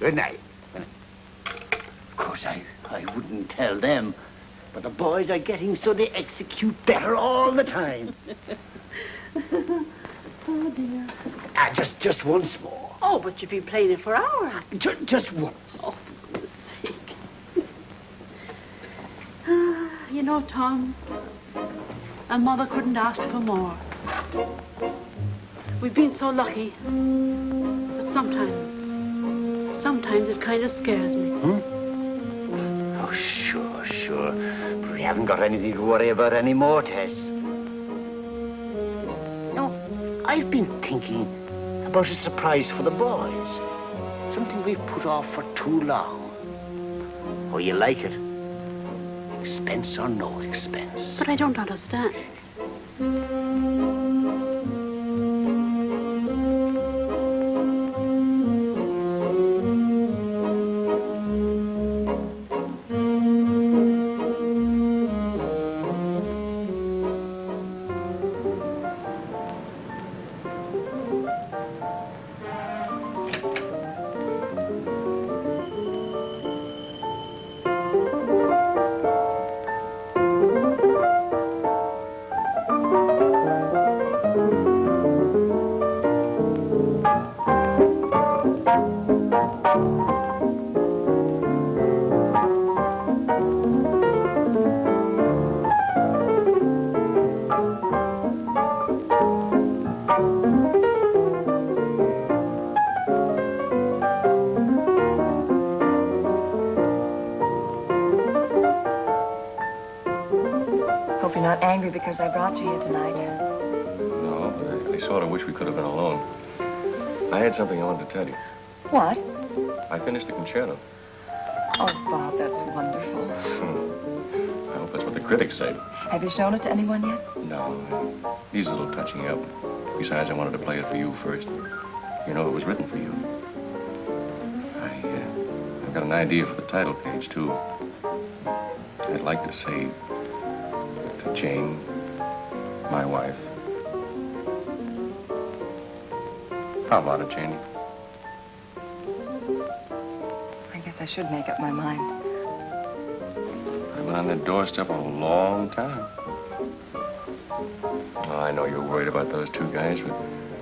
Good night. Of course, I wouldn't tell them, but the boys are getting so they execute better all the time. Oh, dear. Just once more. Oh, but you've been playing it for hours. Just once. Oh, for goodness sake. You know, Tom, a mother couldn't ask for more. We've been so lucky, but sometimes it kind of scares me. Oh, sure. But we haven't got anything to worry about anymore, Tess. No, I've been thinking about a surprise for the boys. Something we've put off for too long. Oh, you like it? Expense or no expense? But I don't understand. Because I brought you here tonight. No, but I sort of wish we could have been alone. I had something I wanted to tell you. What? I finished the concerto. Oh, Bob, that's wonderful. I hope that's what the critics say. Have you shown it to anyone yet? No, it needs a little touching up. Besides, I wanted to play it for you first. You know, it was written for you. I've got an idea for the title page, too. I'd like to say... to Jane, my wife. How about it, Janie? I guess I should make up my mind. I've been on their doorstep a long time. Oh, I know you're worried about those two guys, but,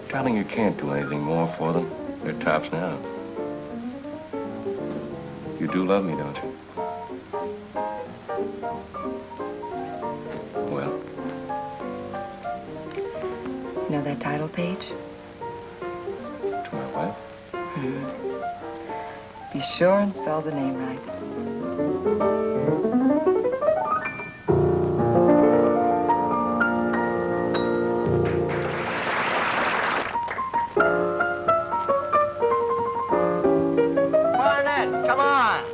darling, you can't do anything more for them. They're tops now. You do love me, don't you? You know that title page? To my wife? Be sure and spell the name right. Barnett, come on!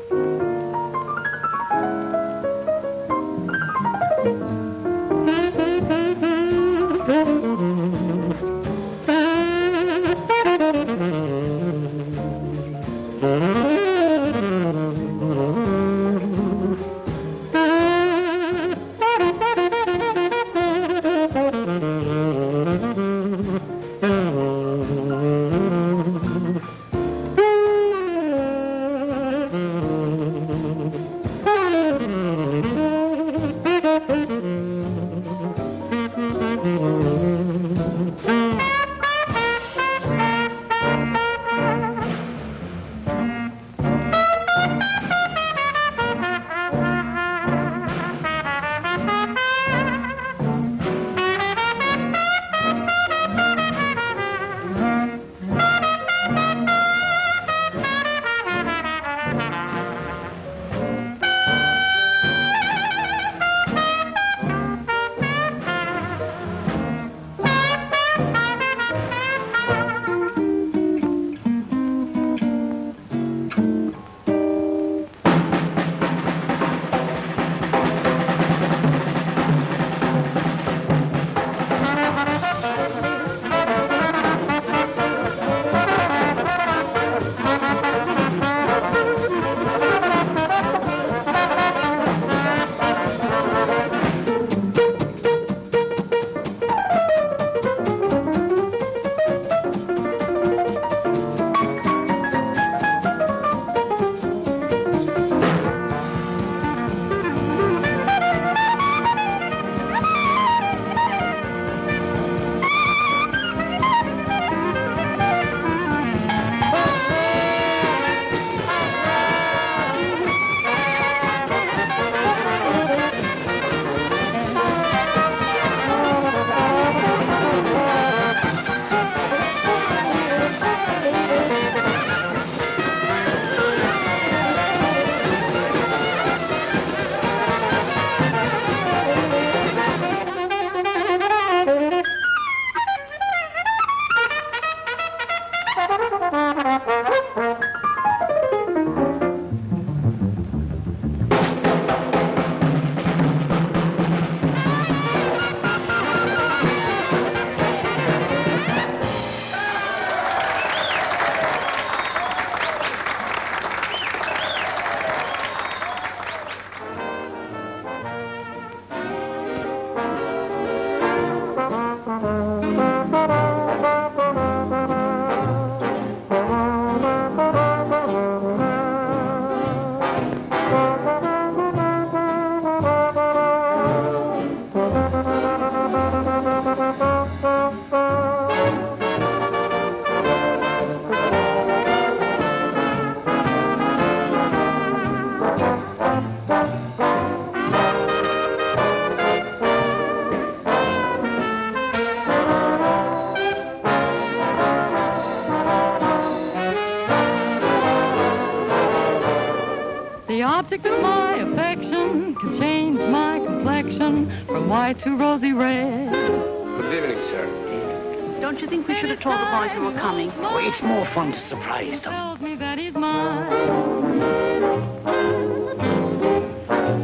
object of my affection could change my complexion from white to rosy red. Good evening, sir. Don't you think we should have told the boys we were coming? Oh, it's more fun to surprise them. Tells me that he's mine.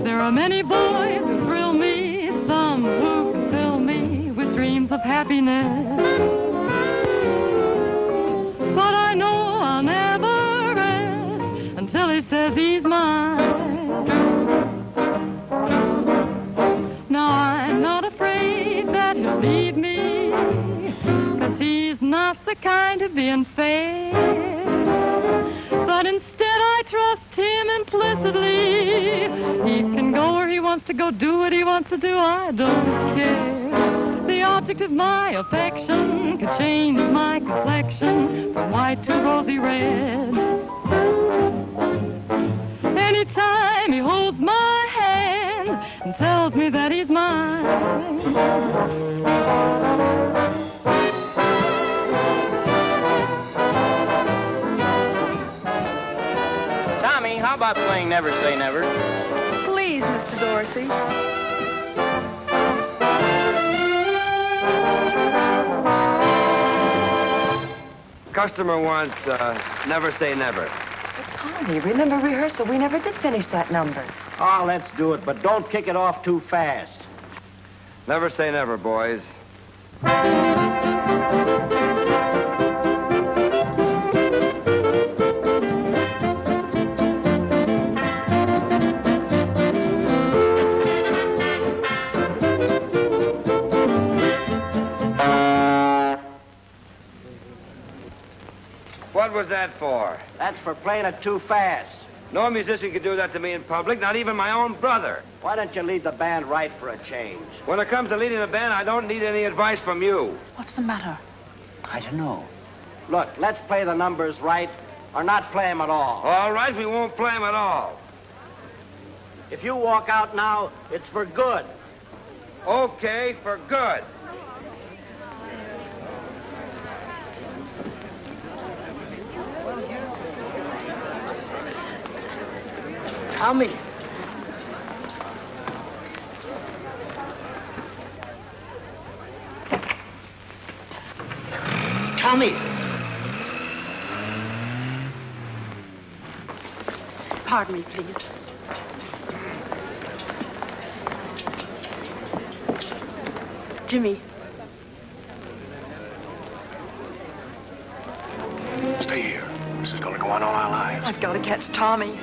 There are many boys who thrill me, some who can fill me with dreams of happiness. But I know I'll never rest until he says he's mine. Now I'm not afraid that he'll leave me, 'cause he's not the kind to be unfair. But instead I trust him implicitly. He can go where he wants to go, do what he wants to do, I don't care. The object of my affection could change my complexion from white to rosy red. Anytime he holds my hand and tells me that he's mine. Tommy, how about playing Never Say Never? Please, Mr. Dorsey. Customer wants Never Say Never. Tommy, remember rehearsal? We never did finish that number. Oh, let's do it, but don't kick it off too fast. Never say never, boys. What was that for? That's for playing it too fast. No musician can do that to me in public, not even my own brother. Why don't you lead the band right for a change? When it comes to leading a band, I don't need any advice from you. What's the matter? I don't know. Look, let's play the numbers right or not play them at all. All right, we won't play them at all. If you walk out now, it's for good. Okay, for good. Tommy. Tommy. Pardon me, please. Jimmy. Stay here. This is going to go on all our lives. I've got to catch Tommy.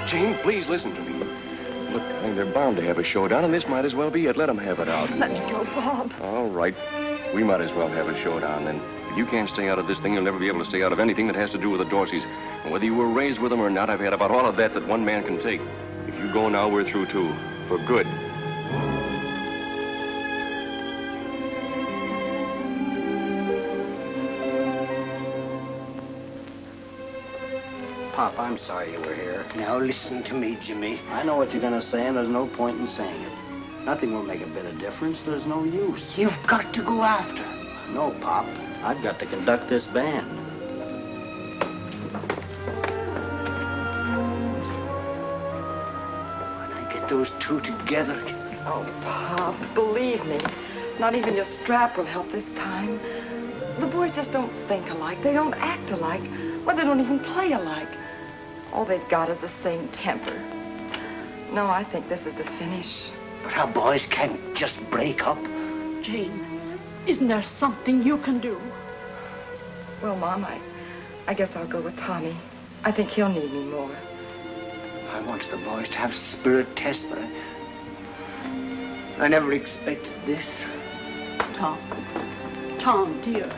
Jane, please listen to me. Look, I think they're bound to have a showdown, and this might as well be it. Let them have it out. Let me go, Bob. All right. We might as well have a showdown, then. If you can't stay out of this thing, you'll never be able to stay out of anything that has to do with the Dorseys. And whether you were raised with them or not, I've had about all of that one man can take. If you go now, we're through, too. For good. Pop, I'm sorry you were here. Now listen to me, Jimmy. I know what you're going to say, and there's no point in saying it. Nothing will make a bit of difference. There's no use. You've got to go after him. No, Pop. I've got to conduct this band. When I get those two together... Oh, Pop, believe me. Not even your strap will help this time. The boys just don't think alike. They don't act alike. Well, they don't even play alike. All they've got is the same temper. No, I think this is the finish. But our boys can't just break up. Jane, isn't there something you can do? Well, Mom, I guess I'll go with Tommy. I think he'll need me more. I wanted the boys to have spirit tests, but I never expected this. Tom, dear.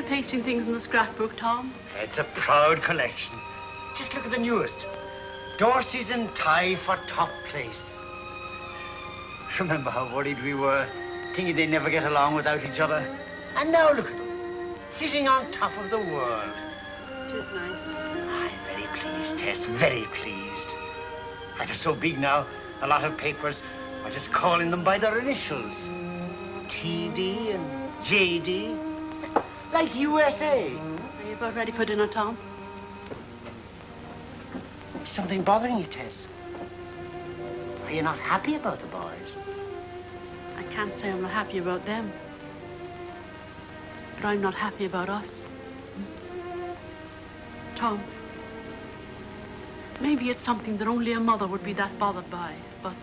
still pasting things in the scrapbook, Tom? It's a proud collection. Just look at the newest. Dorsey's in tie for top place. Remember how worried we were, thinking they'd never get along without each other? And now look at them, sitting on top of the world. It is nice. I'm very pleased, Tess, very pleased. Why, they're so big now, a lot of papers are just calling them by their initials. TD and JD, like USA. Are you about ready for dinner, Tom? Is something bothering you, Tess? Are you not happy about the boys? I can't say I'm not happy about them. But I'm not happy about us. Tom, maybe it's something that only a mother would be that bothered by, but,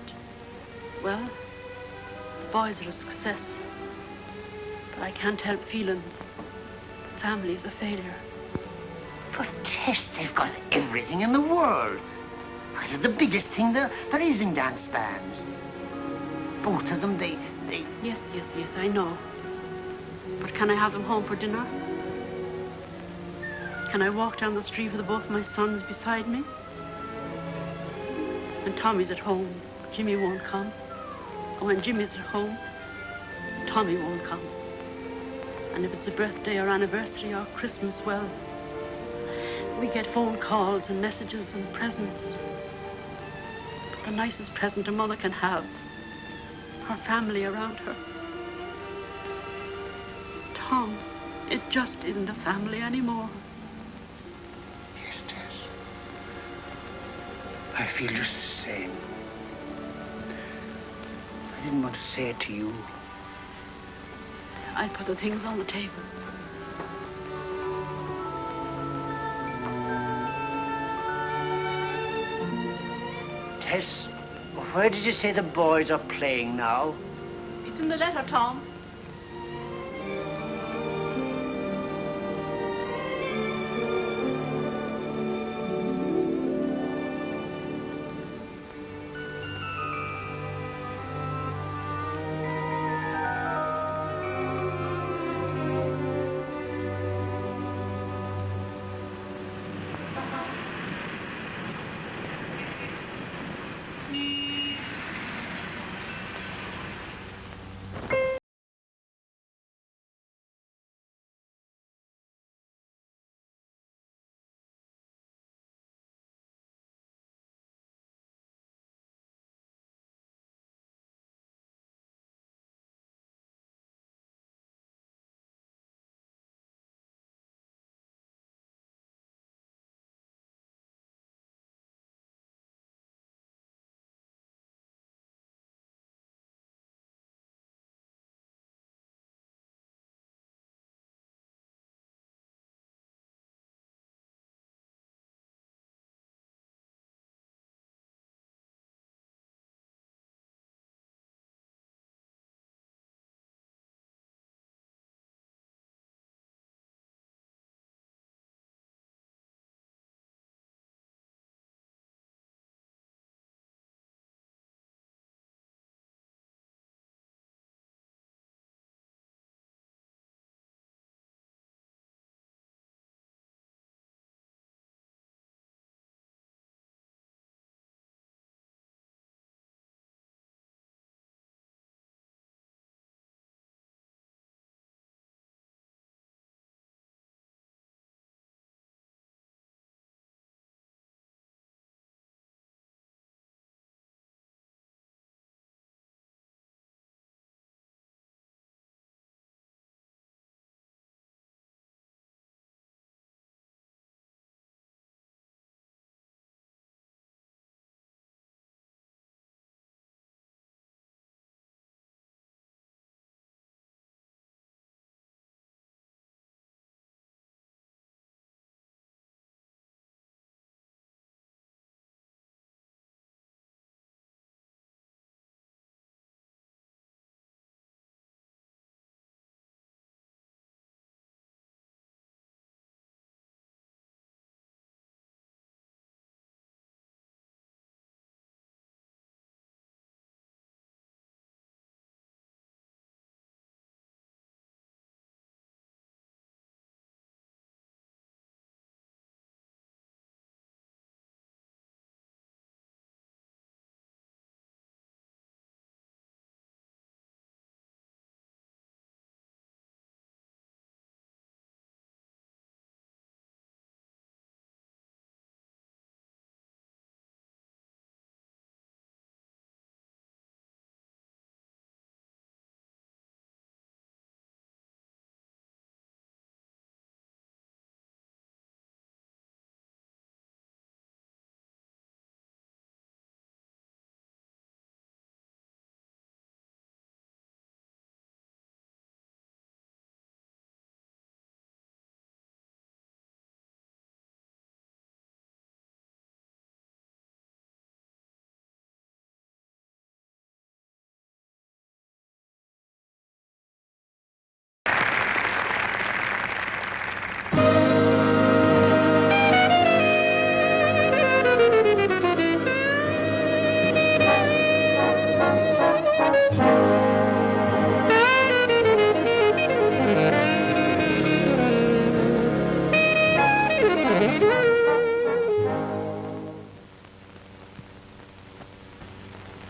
well, the boys are a success. But I can't help feeling the family's a failure. But, Tess, they've got everything in the world. Why, they're the biggest thing there is in dance bands. Both of them, they... Yes, I know. But can I have them home for dinner? Can I walk down the street with both my sons beside me? When Tommy's at home, Jimmy won't come. And when Jimmy's at home, Tommy won't come. And if it's a birthday or anniversary or Christmas, well, we get phone calls and messages and presents. But the nicest present a mother can have, her family around her. Tom, it just isn't a family anymore. Yes, Tess. I feel just the same. I didn't want to say it to you. I put the things on the table. Tess, where did you say the boys are playing now? It's in the letter, Tom.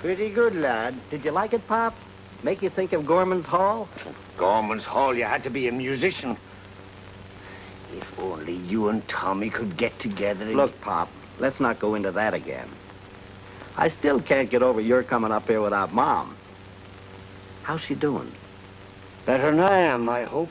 Pretty good, lad. Did you like it, Pop? Make you think of Gorman's Hall? Gorman's Hall, you had to be a musician. If only you and Tommy could get together and... Look, Pop, let's not go into that again. I still can't get over your coming up here without Mom. How's she doing? Better than I am, I hope.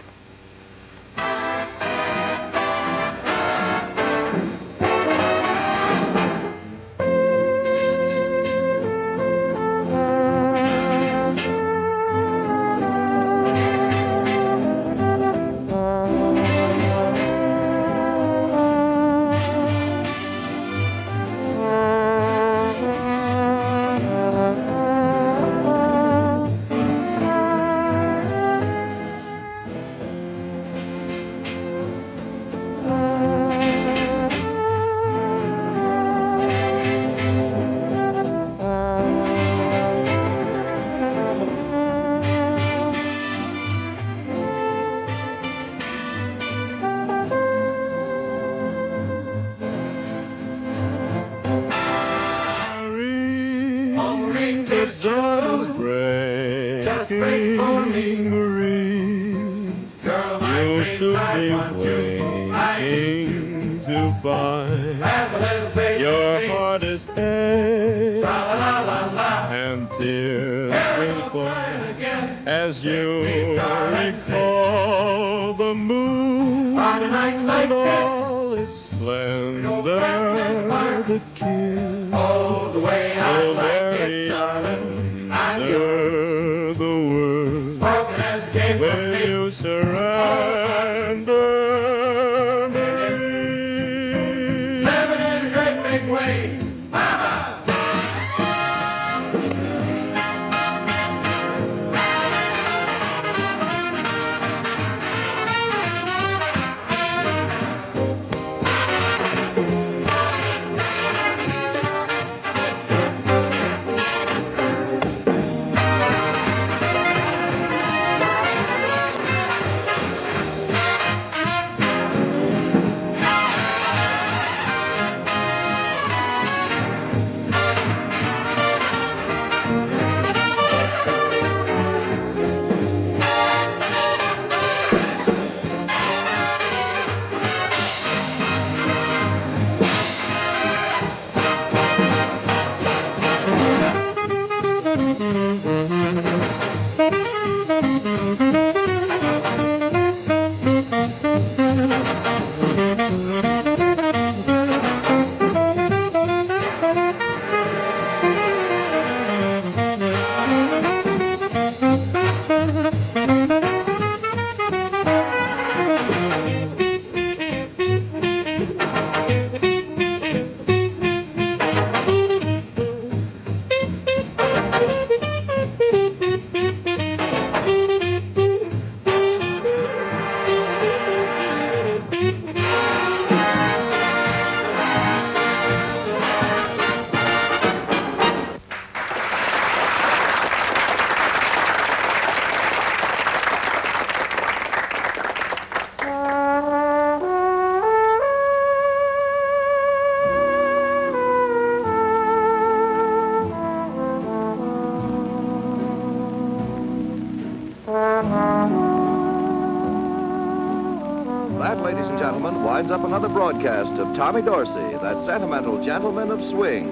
Up another broadcast of Tommy Dorsey, that sentimental gentleman of swing.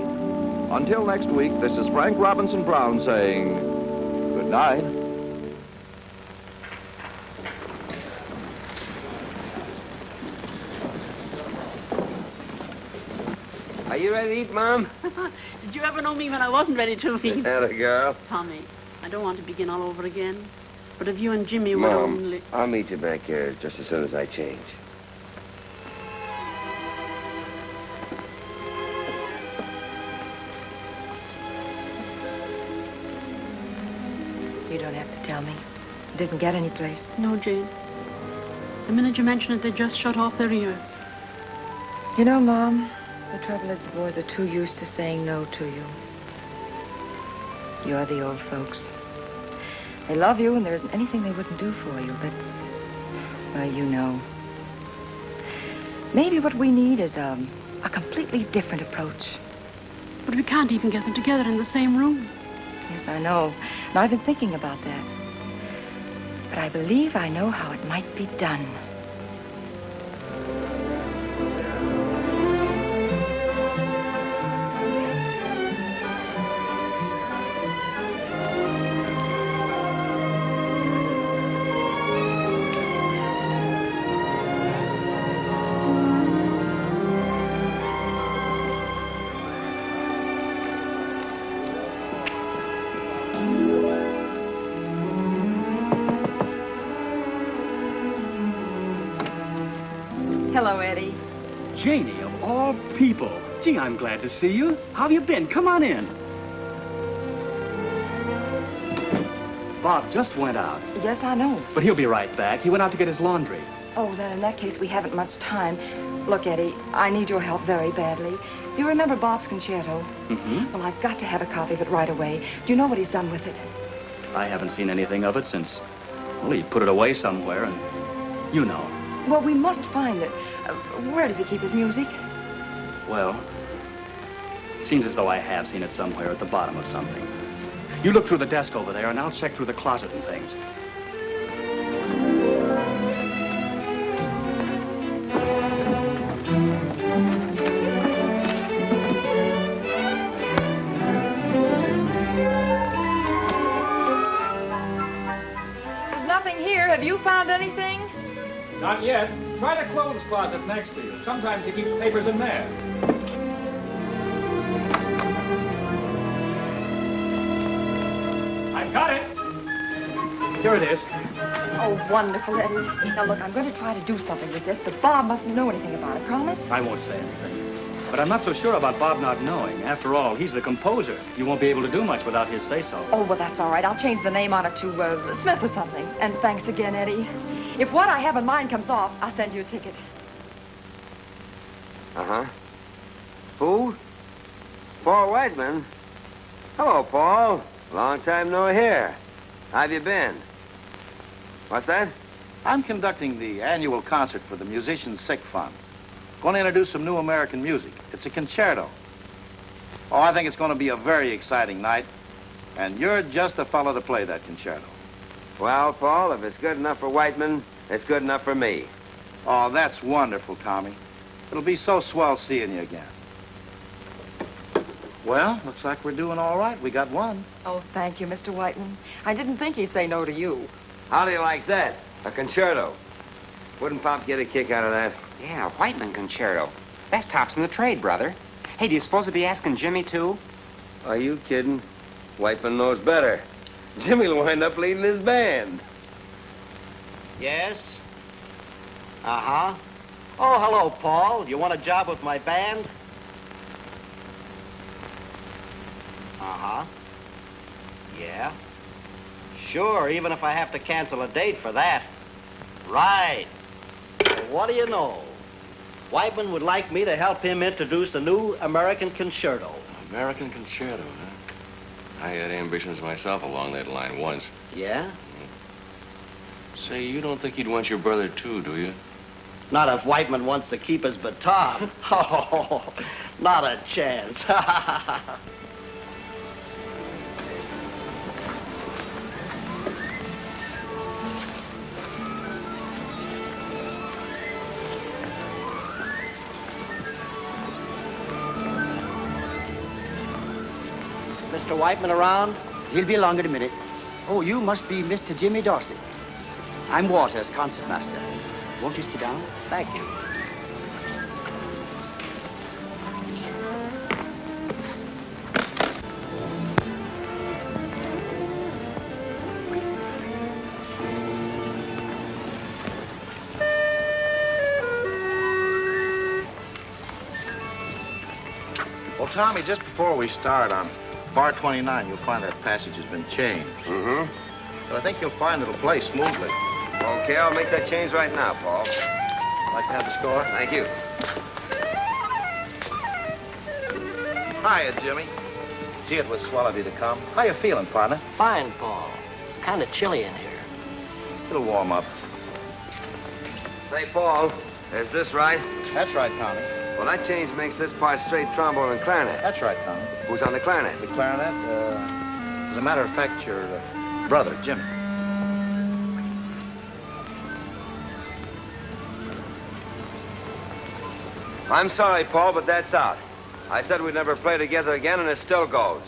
Until next week, this is Frank Robinson Brown saying good night. Are you ready to eat, Mom? Did you ever know me when I wasn't ready to eat? Atta girl. Tommy, I don't want to begin all over again. But if you and Jimmy would Mom, only... I'll meet you back here just as soon as I change. You don't have to tell me. It didn't get any place. No, Jane. The minute you mention it, they just shut off their ears. You know, Mom, the trouble is the boys are too used to saying no to you. You're the old folks. They love you, and there isn't anything they wouldn't do for you, but, well, you know. Maybe what we need is a completely different approach. But we can't even get them together in the same room. Yes, I know. And I've been thinking about that. But I believe I know how it might be done. Hello, Eddie. Janie, of all people. Gee, I'm glad to see you. How have you been? Come on in. Bob just went out. Yes, I know. But he'll be right back. He went out to get his laundry. Oh, then in that case, we haven't much time. Look, Eddie, I need your help very badly. Do you remember Bob's concerto? Mm-hmm. Well, I've got to have a copy of it right away. Do you know what he's done with it? I haven't seen anything of it since, well, he put it away somewhere, and you know. Well, we must find it. Where does he keep his music? Well, it seems as though I have seen it somewhere at the bottom of something. You look through the desk over there, and I'll check through the closet and things. There's nothing here. Have you found anything? Not yet. Try the clothes closet next to you. Sometimes he keeps papers in there. I've got it. Here it is. Oh, wonderful, Eddie. Now, look, I'm going to try to do something with this, but Bob mustn't know anything about it. Promise? I won't say anything. But I'm not so sure about Bob not knowing. After all, he's the composer. You won't be able to do much without his say-so. Oh, well, that's all right. I'll change the name on it to Smith or something. And thanks again, Eddie. If what I have in mind comes off, I'll send you a ticket. Uh-huh. Who? Paul Whiteman. Hello, Paul. Long time no hear. How've you been? What's that? I'm conducting the annual concert for the Musicians' Sick Fund. Going to introduce some new American music. It's a concerto. Oh, I think it's going to be a very exciting night. And you're just the fellow to play that concerto. Well, Paul, if it's good enough for Whiteman, it's good enough for me. Oh, that's wonderful, Tommy. It'll be so swell seeing you again. Well, looks like we're doing all right. We got one. Oh, thank you, Mr. Whiteman. I didn't think he'd say no to you. How do you like that? A concerto. Wouldn't Pop get a kick out of that? Yeah, Whiteman concerto. Best tops in the trade, brother. Hey, do you suppose to be asking Jimmy, too? Are you kidding? Whiteman knows better. Jimmy'll wind up leading his band. Yes? Uh-huh. Oh, hello, Paul. You want a job with my band? Uh-huh. Yeah. Sure, even if I have to cancel a date for that. Right. Well, what do you know? Whiteman would like me to help him introduce a new American concerto. American concerto, huh? I had ambitions myself along that line once. Yeah? Say, you don't think he'd want your brother, too, do you? Not if Whiteman wants to keep his baton. Oh, not a chance. Mr. Whiteman around? He'll be along in a minute. Oh, you must be Mr. Jimmy Dorsey. I'm Waters, concertmaster. Won't you sit down? Thank you. Well, Tommy, just before we start on bar 29, you'll find that passage has been changed. Mm-hmm. But I think you'll find it'll play smoothly. Okay, I'll make that change right now, Paul. Like to have the score? Thank you. Hiya, Jimmy. Gee, it was swell of you to come. How you feeling, partner? Fine, Paul. It's kind of chilly in here. It'll warm up. Say, Paul, is this right? That's right, Tommy. Well, that change makes this part straight trombone and clarinet. That's right, Tommy. Who's on the clarinet? The clarinet, As a matter of fact, your brother, Jimmy. I'm sorry, Paul, but that's out. I said we'd never play together again, and it still goes.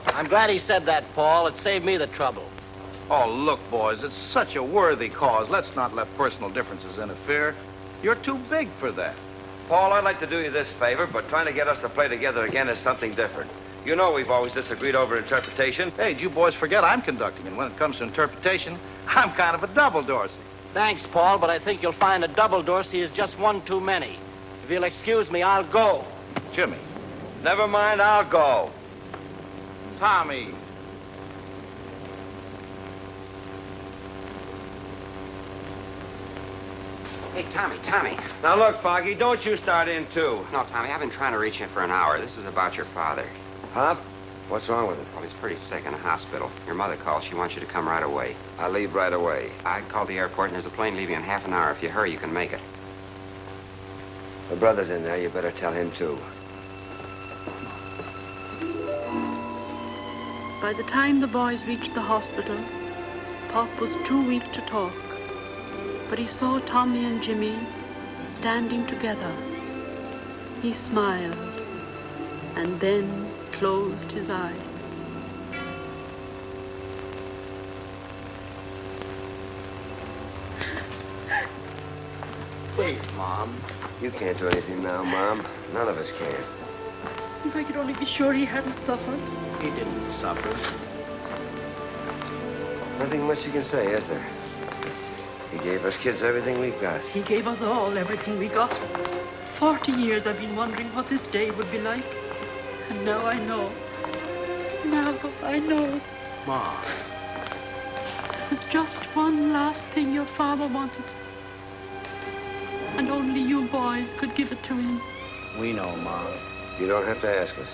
I'm glad he said that, Paul. It saved me the trouble. Oh, look, boys, it's such a worthy cause. Let's not let personal differences interfere. You're too big for that. Paul, I'd like to do you this favor, but trying to get us to play together again is something different. You know we've always disagreed over interpretation. Hey, you boys forget I'm conducting, and when it comes to interpretation, I'm kind of a double Dorsey. Thanks, Paul, but I think you'll find a double Dorsey is just one too many. If you'll excuse me, I'll go. Jimmy. Never mind, I'll go. Tommy. Hey, Tommy. Now, look, Foggy, don't you start in, too. No, Tommy, I've been trying to reach you for an hour. This is about your father. Pop? What's wrong with him? Well, he's pretty sick in a hospital. Your mother called. She wants you to come right away. I'll leave right away. I called the airport, and there's a plane leaving in half an hour. If you hurry, you can make it. The brother's in there. You better tell him, too. By the time the boys reached the hospital, Pop was too weak to talk. But he saw Tommy and Jimmy standing together. He smiled and then closed his eyes. Please, Mom. You can't do anything now, Mom. None of us can. If I could only be sure he hadn't suffered. He didn't suffer. Nothing much you can say, is there? He gave us kids everything we've got. He gave us all everything we got. 40 years I've been wondering what this day would be like. And now I know. Now I know. Mom. There's just one last thing your father wanted. And only you boys could give it to him. We know, Mom. You don't have to ask us.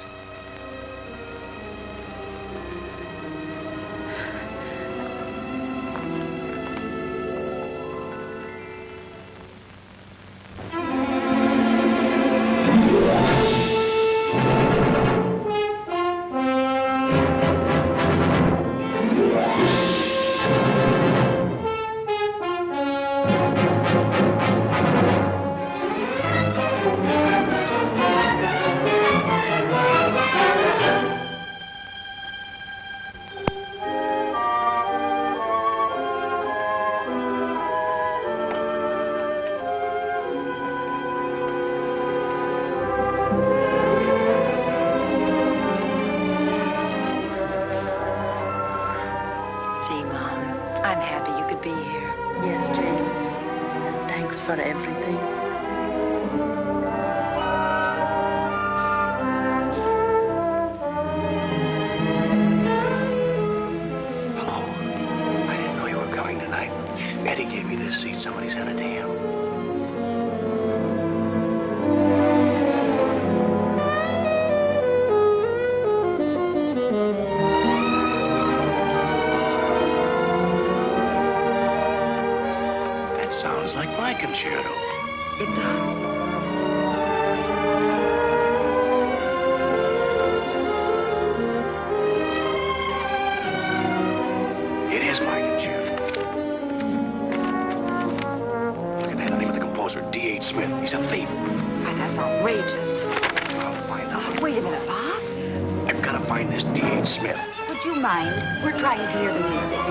For everything. Hello. I didn't know you were coming tonight. Eddie gave me this seat. Somebody sent it to him. Sounds like my concerto. It does. It is my concerto. Look at that, the name of the composer, D.H. Smith. He's a thief. Why, that's outrageous. I'll find out. Wait a minute, Bob. I've got to find this D.H. Smith. Would you mind? We're trying to hear the music.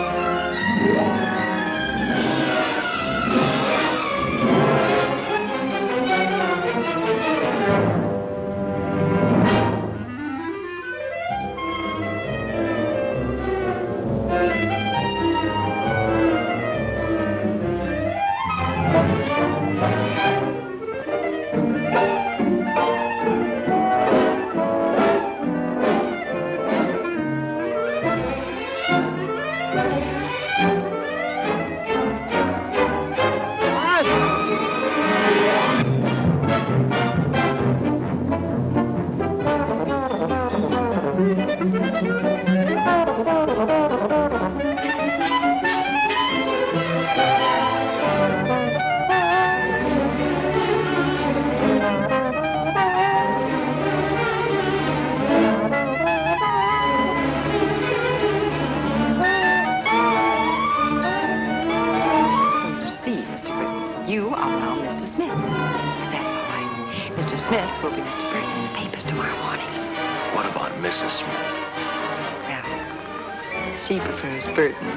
Smith will be Mr. Burton in the papers tomorrow morning. What about Mrs. Smith? Well, she prefers Burton.